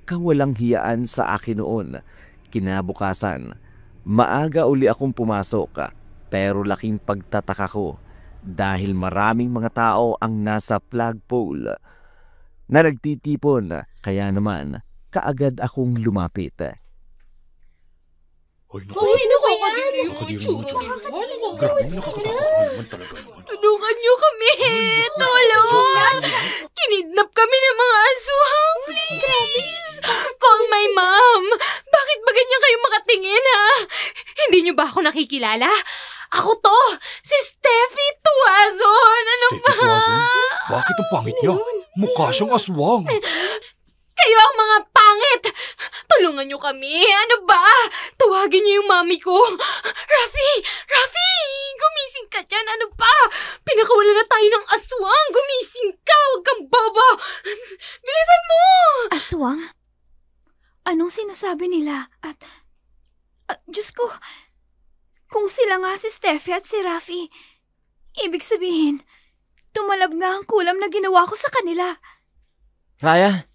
kawalang hiyaan sa akin noon. Kinabukasan, maaga uli akong pumasok pero laking pagtataka ko dahil maraming mga tao ang nasa flagpole na nagtitipon, kaya naman kaagad akong lumapit. Hoy, Nakakadiri mo dyan. Grabe, nakakatakot naman talaga yun. Tulungan niyo kami! Tulong! Kinidnap kami ng mga aswang! Please! Call my mom! Bakit ba ganyan kayo makatingin, ha? Hindi niyo ba ako nakikilala? Ako to! Si Steffi Tuazon! Ano Steffi ba? Tuazon? Bakit ang pangit niya? Mukha siyang aswang. Kayo ang mga pangit! Tulungan niyo kami! Ano ba? Tuwagin niyo yung mami ko! Rafi! Rafi! Gumising ka dyan! Ano ba? Pinakawala na tayo ng aswang! Gumising ka! Huwag kang bobo! Bilisan mo! Aswang? Anong sinasabi nila? At Diyos ko, kung sila nga si Steffi at si Rafi, ibig sabihin, tumalab nga ang kulam na ginawa ko sa kanila. Raya,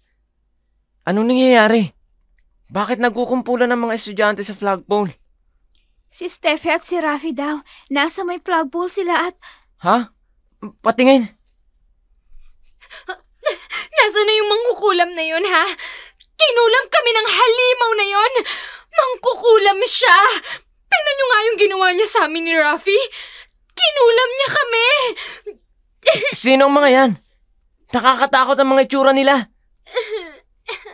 anong nangyayari? Bakit nagkukumpulan ng mga estudyante sa flagpole? Si Steffi at si Rafi daw, nasa may flagpole sila at Ha? Patingin. Nasaan na yung mangkukulam na yun, ha? Kinulam kami ng halimaw na yon! Mangkukulam siya! Tingnan niyo nga yung ginawa niya sa amin ni Rafi! Kinulam niya kami! Sino ang mga yan? Nakakatakot ang mga itsura nila.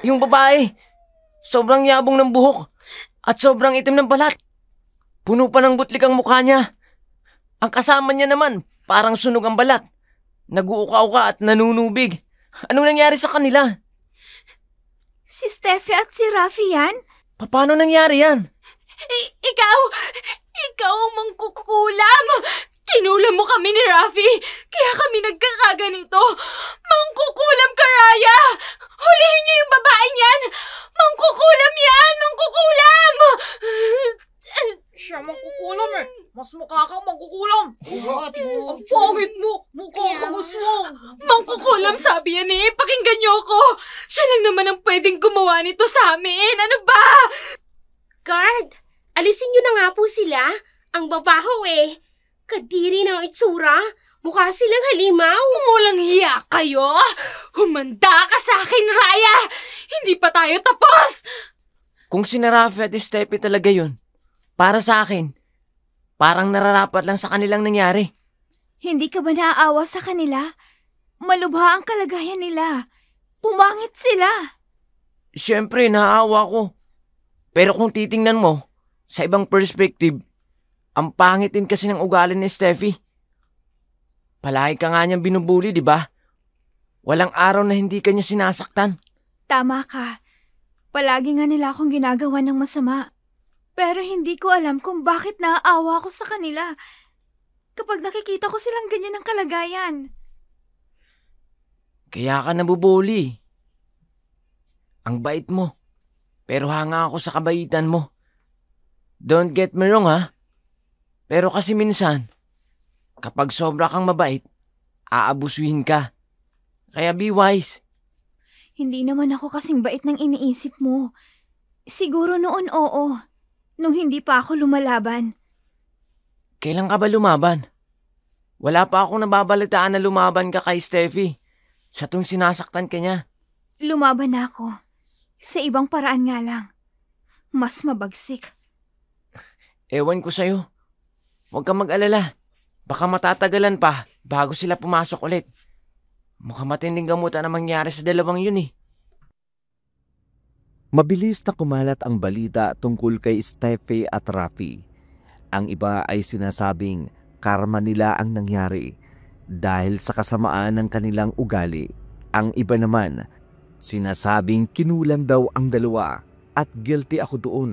Yung babae, sobrang yabong ng buhok at sobrang itim ng balat. Puno pa ng butlik ang mukha niya. Ang kasama niya naman, parang sunog ang balat. Nag-uuka-uka at nanunubig. Anong nangyari sa kanila? si Steffi at si Rafi yan? Paano nangyari yan? Ikaw ang mangkukulam! Kinulam mo kami ni Rafi, kaya kami nagkakaganito. Mangkukulam ka, Raya! Hulihin niyo yung babae niyan! Mangkukulam yan! Mangkukulam! Siya mangkukulam eh. Mas mukha kang mangkukulam. Ang pangit mo. Mukha kang uswang. Mangkukulam, sabi yan eh. Pakinggan niyo ako. Siya lang naman ang pwedeng gumawa nito sa amin. Ano ba? Guard, alisin niyo na nga po sila. Ang babaho eh. Kadiri ng itsura. Mukha silang halimaw. Walang hiya kayo. Humanda ka sa akin, Raya. Hindi pa tayo tapos. Kung si Rafi at Steffi talaga yun, para sa akin, parang nararapat lang sa kanilang nangyari. Hindi ka ba naaawa sa kanila? Malubha ang kalagayan nila. Pumangit sila. Siyempre, naaawa ko. Pero kung titingnan mo, sa ibang perspective, ang pangit din kasi ng ugali ni Steffi. Palagi ka nga niyang binubuli, di ba? Walang araw na hindi ka niya sinasaktan. Tama ka. Palagi nga nila akong ginagawa ng masama. Pero hindi ko alam kung bakit naaawa ako sa kanila kapag nakikita ko silang ganyan ang kalagayan. Kaya ka nabubuli. Ang bait mo. Pero hanga ako sa kabaitan mo. Don't get me wrong, ha? Pero kasi minsan, kapag sobra kang mabait, aabusuhin ka. Kaya be wise. Hindi naman ako kasing bait ng iniisip mo. Siguro noon oo, nung hindi pa ako lumalaban. Kailan ka ba lumaban? Wala pa akong nababalitaan na lumaban ka kay Steffi. Sa tuwing sinasaktan ka niya. Lumaban na ako. Sa ibang paraan nga lang. Mas mabagsik. Ewan ko sa'yo. Huwag kang mag-alala. Baka matatagalan pa bago sila pumasok ulit. Mukhang matinding gamutan na mangyari sa dalawang yun eh. Mabilis na kumalat ang balita tungkol kay Steffi at Rafi. Ang iba ay sinasabing karma nila ang nangyari dahil sa kasamaan ng kanilang ugali. Ang iba naman, sinasabing kinulam daw ang dalawa at guilty ako doon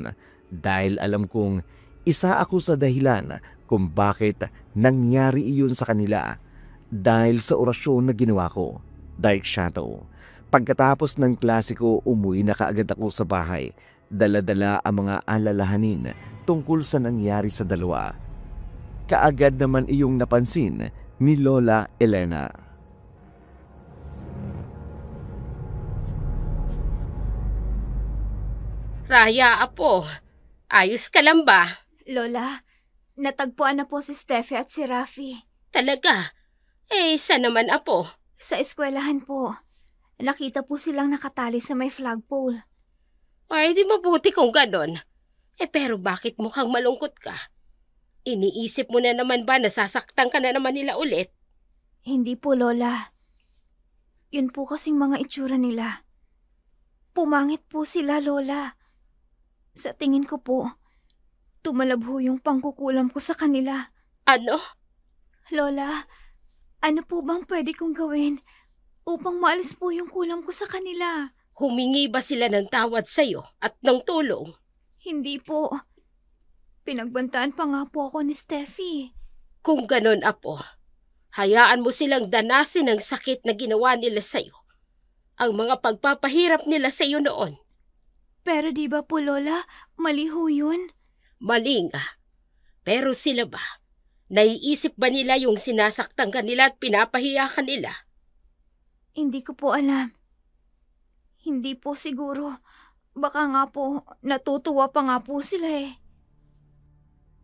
dahil alam kong isa ako sa dahilan kung bakit nangyari iyon sa kanila dahil sa orasyon na ginawa ko, Dark Shadow. Pagkatapos ng klasiko, umuwi na kaagad ako sa bahay. Dala-dala ang mga alalahanin tungkol sa nangyari sa dalawa. Kaagad naman iyong napansin ni Lola Elena. Raya, apo. Ayos ka lang ba? Lola, natagpuan na po si Steffi at si Rafi. Talaga? Eh, saan naman, apo? Sa eskwelahan po. Nakita po silang nakatali sa may flagpole. Ay, di mabuti kung ganon. Eh, pero bakit mukhang malungkot ka? Iniisip mo na naman ba na sasaktan ka na naman nila ulit? Hindi po, Lola. Yun po kasing mga itsura nila. Pumangit po sila, Lola. Sa tingin ko po, tumalabho yung pangkukulam ko sa kanila. Ano? Lola, ano po bang pwede kong gawin upang maalis po yung kulam ko sa kanila? Humingi ba sila ng tawad sa'yo at ng tulong? Hindi po. Pinagbantaan pa nga po ako ni Steffi. Kung ganon, apo, hayaan mo silang danasin ang sakit na ginawa nila sa'yo. Ang mga pagpapahirap nila sa'yo noon. Pero di ba po, Lola, mali ho yun? Mali nga. Pero sila ba? Naiisip ba nila yung sinasaktan ka nila at pinapahiya ka nila? Hindi ko po alam. Hindi po siguro. Baka nga po, natutuwa pa nga po sila eh.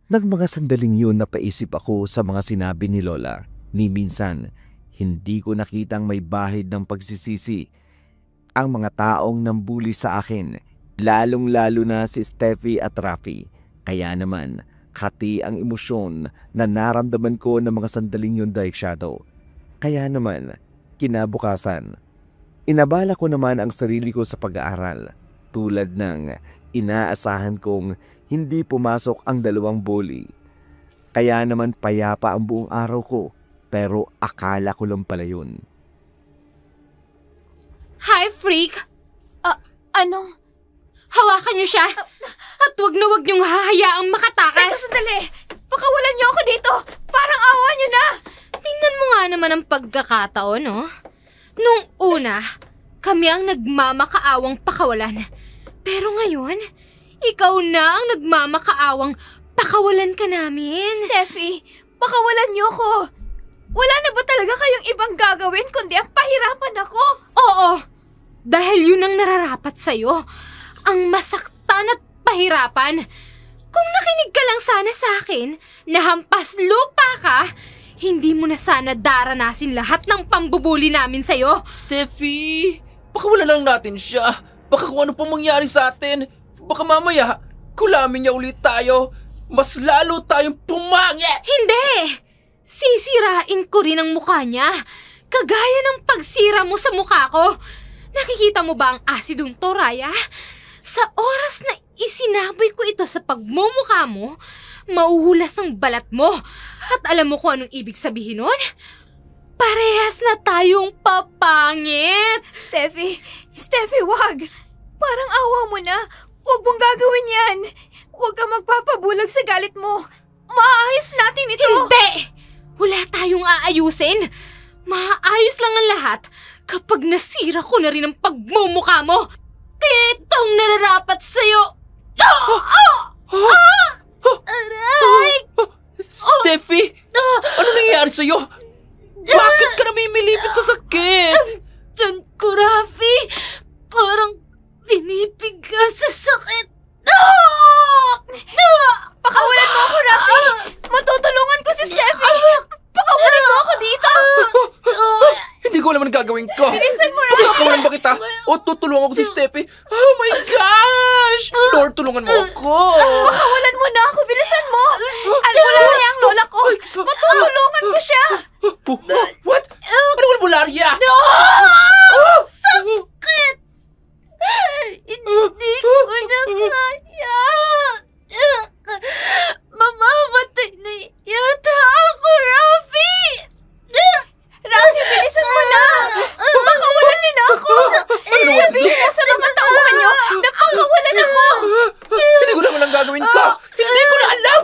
Nang mga sandaling yun napaisip ako sa mga sinabi ni Lola. Ni minsan, hindi ko nakitang may bahid ng pagsisisi ang mga taong nambuli sa akin, lalong-lalo na si Steffi at Rafi. Kaya naman, hati ang emosyon na naramdaman ko ng mga sandaling yun, Dark Shadow. Kaya naman, kinabukasan, inabala ko naman ang sarili ko sa pag-aaral. Tulad ng inaasahan kong hindi pumasok ang dalawang bully. Kaya naman payapa ang buong araw ko, pero akala ko lang pala yun. Hi, freak! Anong? Hawakan niyo siya! At wag na wag niyong hahayaang makatakas! Teka, sandali! Pakawalan niyo ako dito! Parang awa niyo na! Tingnan mo nga naman ang pagkakataon, no? Nung una, kami ang nagmamakaawang pakawalan. Pero ngayon, ikaw na ang nagmamakaawang pakawalan ka namin. Steffi, pakawalan niyo ako! Wala na ba talaga kayong ibang gagawin kundi ang pahirapan ako? Oo, dahil yun ang nararapat sa'yo. Ang masaktan at pahirapan. Kung nakinig ka lang sana sa akin, na hampas lupa ka, hindi mo na sana daranasin lahat ng pambubuli namin sa'yo. Steffi, baka wala lang natin siya. Baka kung ano pang mangyari sa atin. Baka mamaya, kulamin niya ulit tayo. Mas lalo tayong pumangit! Hindi! Sisirain ko rin ang mukha niya. Kagaya ng pagsira mo sa mukha ko. Nakikita mo ba ang asidong to, Raya? Sa oras na isinaboy ko ito sa pagmumukha mo, mauhulas ang balat mo. At alam mo kung anong ibig sabihin nun? Parehas na tayong papangit. Steffi, wag! Parang awa mo na. Huwag mong gagawin yan. Huwag ka magpapabulag sa galit mo. Maayos natin ito. Hindi! Wala tayong aayusin. Maayos lang ang lahat kapag nasira ko na rin ang pagmumukha mo. Kaya itong nararapat sa'yo. Aray! Steffi, ano nangyayari sa'yo? Bakit ka namimilipit sa sakit? Diyan ko, Rafi. Parang pinipig ka sa sakit. Pakawalan mo ako, Rafi! Matutulungan ko si Steffi! Pakawalan mo ako dito! Hindi ko alam ang gagawin ko. Bilisan mo, Rafi! Pakawalan ba kita? O tutulungan ko si Steffi? Oh my gosh! Lord, tulungan mo ako! Pakawalan mo na ako! Bilisan mo! Albularya ang lola ko! Matutulungan ko siya! What? Anong albularya? Sakit! Hindi ko na kaya. Mamamatay na yata ako, Rafi! Rafi, bilisan mo na! Pakawalan niyo na ako! Sabihin mo sa mga tauhan niyo na pakawalan ako! Hindi ko naman ang gagawin ko! Hindi ko na alam!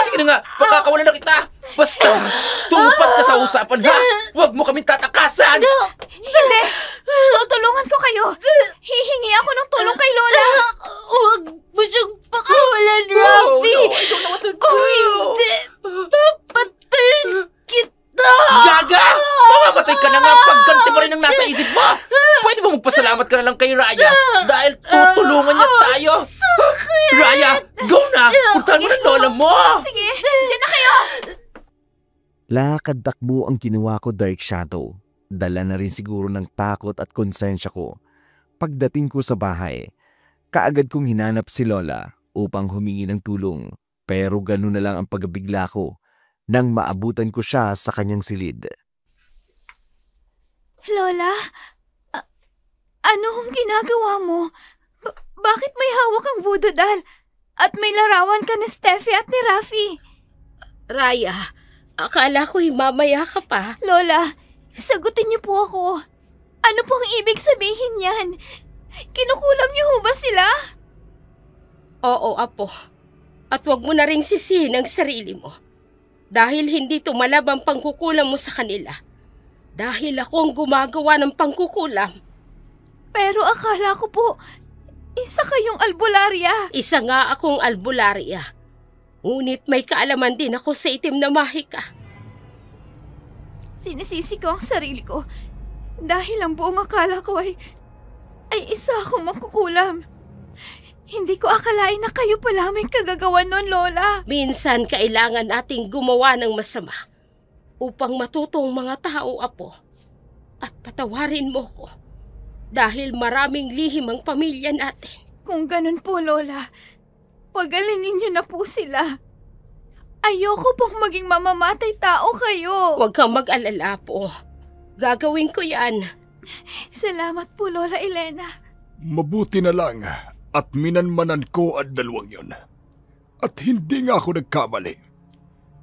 Sige na nga, pakakawalan na kita! Basta, tumupad ka sa usapan, ha? Huwag mo kaming tatakasan! Hindi! Tutulungan ko kayo! Hihingi ako ng tulong kay Lola! Huwag mo siyang pakawalan, Rafi! Oh, no, I don't know what to do! Kung hindi, papatayin kita! Gaga! Mamamatay ka na nga pag ganti pa rin ang nasa isip mo! Pwede ba magpasalamat ka na lang kay Raya? Dahil tutulungan niya tayo! Raya, go na! Puntahan mo ng lola mo! Sige, dyan na kayo! Lakad-takbo ang ginawa ko, Dark Shadow. Dala na rin siguro ng takot at konsensya ko. Pagdating ko sa bahay, kaagad kong hinanap si Lola upang humingi ng tulong. Pero ganun na lang ang pagbigla ko nang maabutan ko siya sa kanyang silid. Lola, ano ang ginagawa mo? Bakit may hawak ang voodoo doll? At may larawan ka ni Steffi at ni Rafi? Raya, akala ko'y mamaya ka pa. Lola, sagutin niyo po ako. Ano pong ibig sabihin yan? Kinukulam niyo ho ba sila? Oo, Apo. At wag mo na ring sisihin ang sarili mo. Dahil hindi tumalab ang pangkukulam mo sa kanila. Dahil ako ang gumagawa ng pangkukulam. Pero akala ko po, isa kayong albularya. Isa nga akong albularya. Ngunit may kaalaman din ako sa itim na mahika. Sinisisi ko ang sarili ko. Dahil ang buong akala ko ay isa akong makukulam. Hindi ko akalain na kayo pala may kagagawan nun, Lola. Minsan kailangan nating gumawa ng masama upang matutong mga tao, Apo. At patawarin mo ko dahil maraming lihim ang pamilya natin. Kung ganun po, Lola, pagalingin niyo na po sila. Ayoko pong maging mamamatay tao kayo. Huwag kang mag-alala, po. Gagawin ko yan. Salamat po, Lola Elena. Mabuti na lang at minanmanan ko ang dalawang yun. At hindi nga ako nagkamali.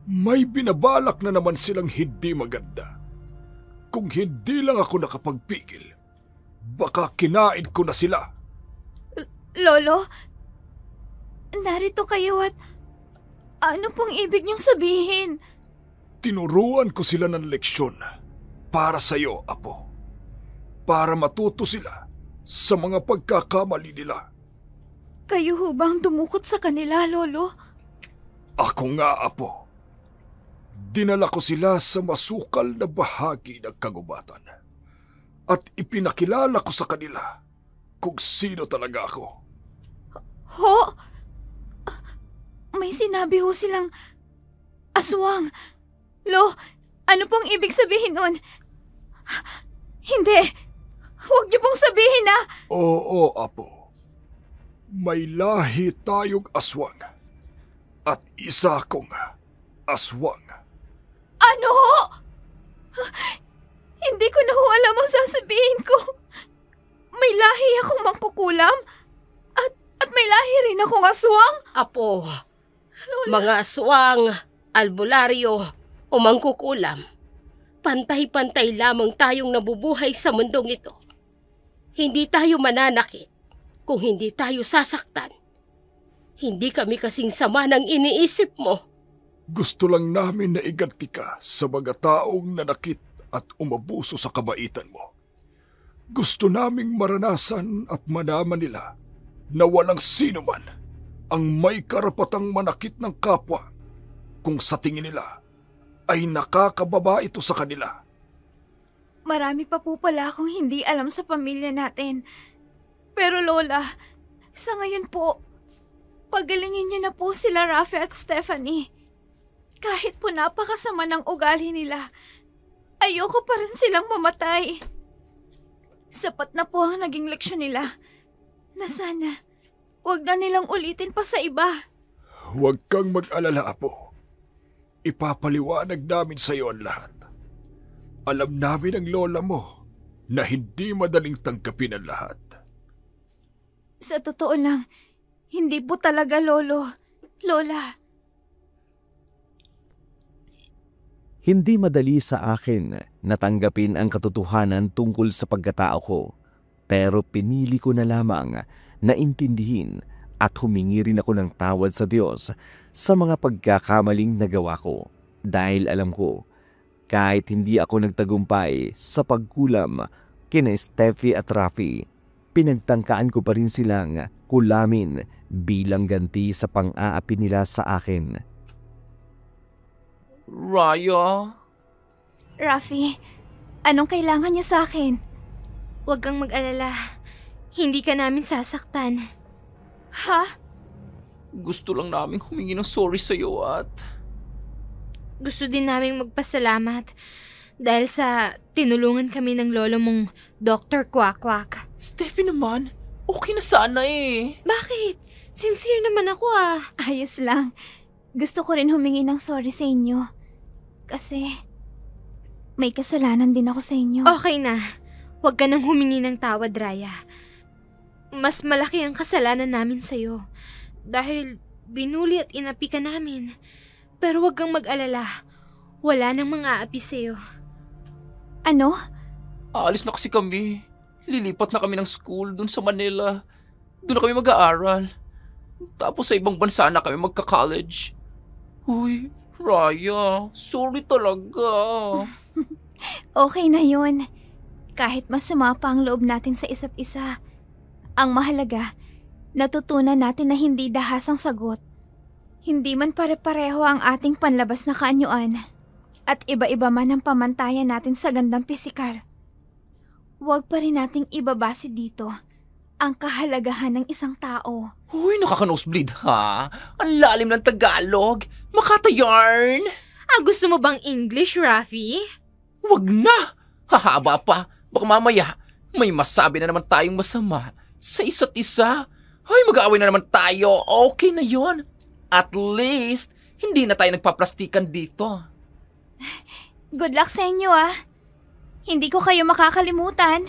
May binabalak na naman silang hindi maganda. Kung hindi lang ako nakapagpigil, baka kinain ko na sila. Lolo, narito kayo at Ano pong ibig niyong sabihin? Tinuruan ko sila ng leksyon para sa'yo, Apo. Para matuto sila sa mga pagkakamali nila. Kayo ho bang dumukot sa kanila, Lolo? Ako nga, Apo. Dinala ko sila sa masukal na bahagi ng kagubatan. At ipinakilala ko sa kanila kung sino talaga ako. Ho? May sinabi ho silang aswang. Lo, ano pong ibig sabihin nun? Hindi. Huwag niyo pong sabihin na... Oo, Apo. May lahi tayong aswang. At isa akong aswang. Ano? Hindi ko na ho alam ang sasabihin ko. May lahi akong mangkukulam? At may lahi rin akong aswang? Apo, mga aswang, albularyo, o mangkukulam, pantay-pantay lamang tayong nabubuhay sa mundong ito. Hindi tayo mananakit kung hindi tayo sasaktan. Hindi kami kasing sama ng iniisip mo. Gusto lang namin na iganti ka sa mga taong nanakit at umabuso sa kabaitan mo. Gusto naming maranasan at malaman nila na walang sino man ang may karapatang manakit ng kapwa kung sa tingin nila ay nakakababa ito sa kanila. Marami pa po pala akong hindi alam sa pamilya natin. Pero Lola, sa ngayon po, pagalingin niyo na po sila Rafi at Stephanie. Kahit po napakasama ng ugali nila, ayoko pa rin silang mamatay. Sapat na po ang naging leksyon nila na sana huwag na nilang ulitin pa sa iba. Huwag kang mag-alala, Apo. Ipapaliwanag namin sa iyo ang lahat. Alam namin ang lola mo na hindi madaling tanggapin ang lahat. Sa totoo lang, hindi po talaga Lola. Hindi madali sa akin natanggapin ang katotohanan tungkol sa pagkatao ko, pero pinili ko na lamang na intindihin at humingi rin ako ng tawad sa Diyos sa mga pagkakamaling nagawa ko dahil alam ko kahit hindi ako nagtagumpay sa pagkulam kina Steffi at Rafi, pinagtangkaan ko pa rin silang kulamin bilang ganti sa pang-aapi nila sa akin. Raya? Rafi, anong kailangan niyo sa akin? Huwag kang mag-alala. Hindi ka namin sasaktan. Ha? Gusto lang namin humingi ng sorry sa'yo at... Gusto din naming magpasalamat dahil sa tinulungan kami ng lolo mong Dr. Quack-Quack. Steffi naman, okay na sana eh. Bakit? Sincere naman ako ah. Ayos lang. Gusto ko rin humingi ng sorry sa inyo. Kasi may kasalanan din ako sa inyo. Okay na. Huwag ka nang humingi ng tawad, Raya. Mas malaki ang kasalanan namin sa'yo. Dahil binuli at inapi ka namin. Pero huwag kang mag-alala. Wala nang mga aapi sa'yo. Ano? Aalis na kasi kami. Lilipat na kami ng school dun sa Manila. Doon na kami mag-aaral. Tapos sa ibang bansa na kami magka-college. Uy, Raya, sorry talaga. Okay na yun. Kahit masama pa ang loob natin sa isa't isa. Ang mahalaga, natutunan natin na hindi dahas ang sagot. Hindi man pare-pareho ang ating panlabas na kaanyuan. At iba-iba man ang pamantayan natin sa gandang pisikal. Huwag pa rin nating ibabase dito ang kahalagahan ng isang tao. Uy, nakaka-nosebleed ha? Ang lalim ng Tagalog. Makata yarn. Gusto mo bang English, Rafi? Wag na. Hahaba pa. Baka mamaya may masabi na naman tayong masama sa isa't isa. Ay, mag-aaway na naman tayo. Okay na yon. At least, hindi na tayo nagpaplastikan dito. Good luck sa inyo ah. Hindi ko kayo makakalimutan.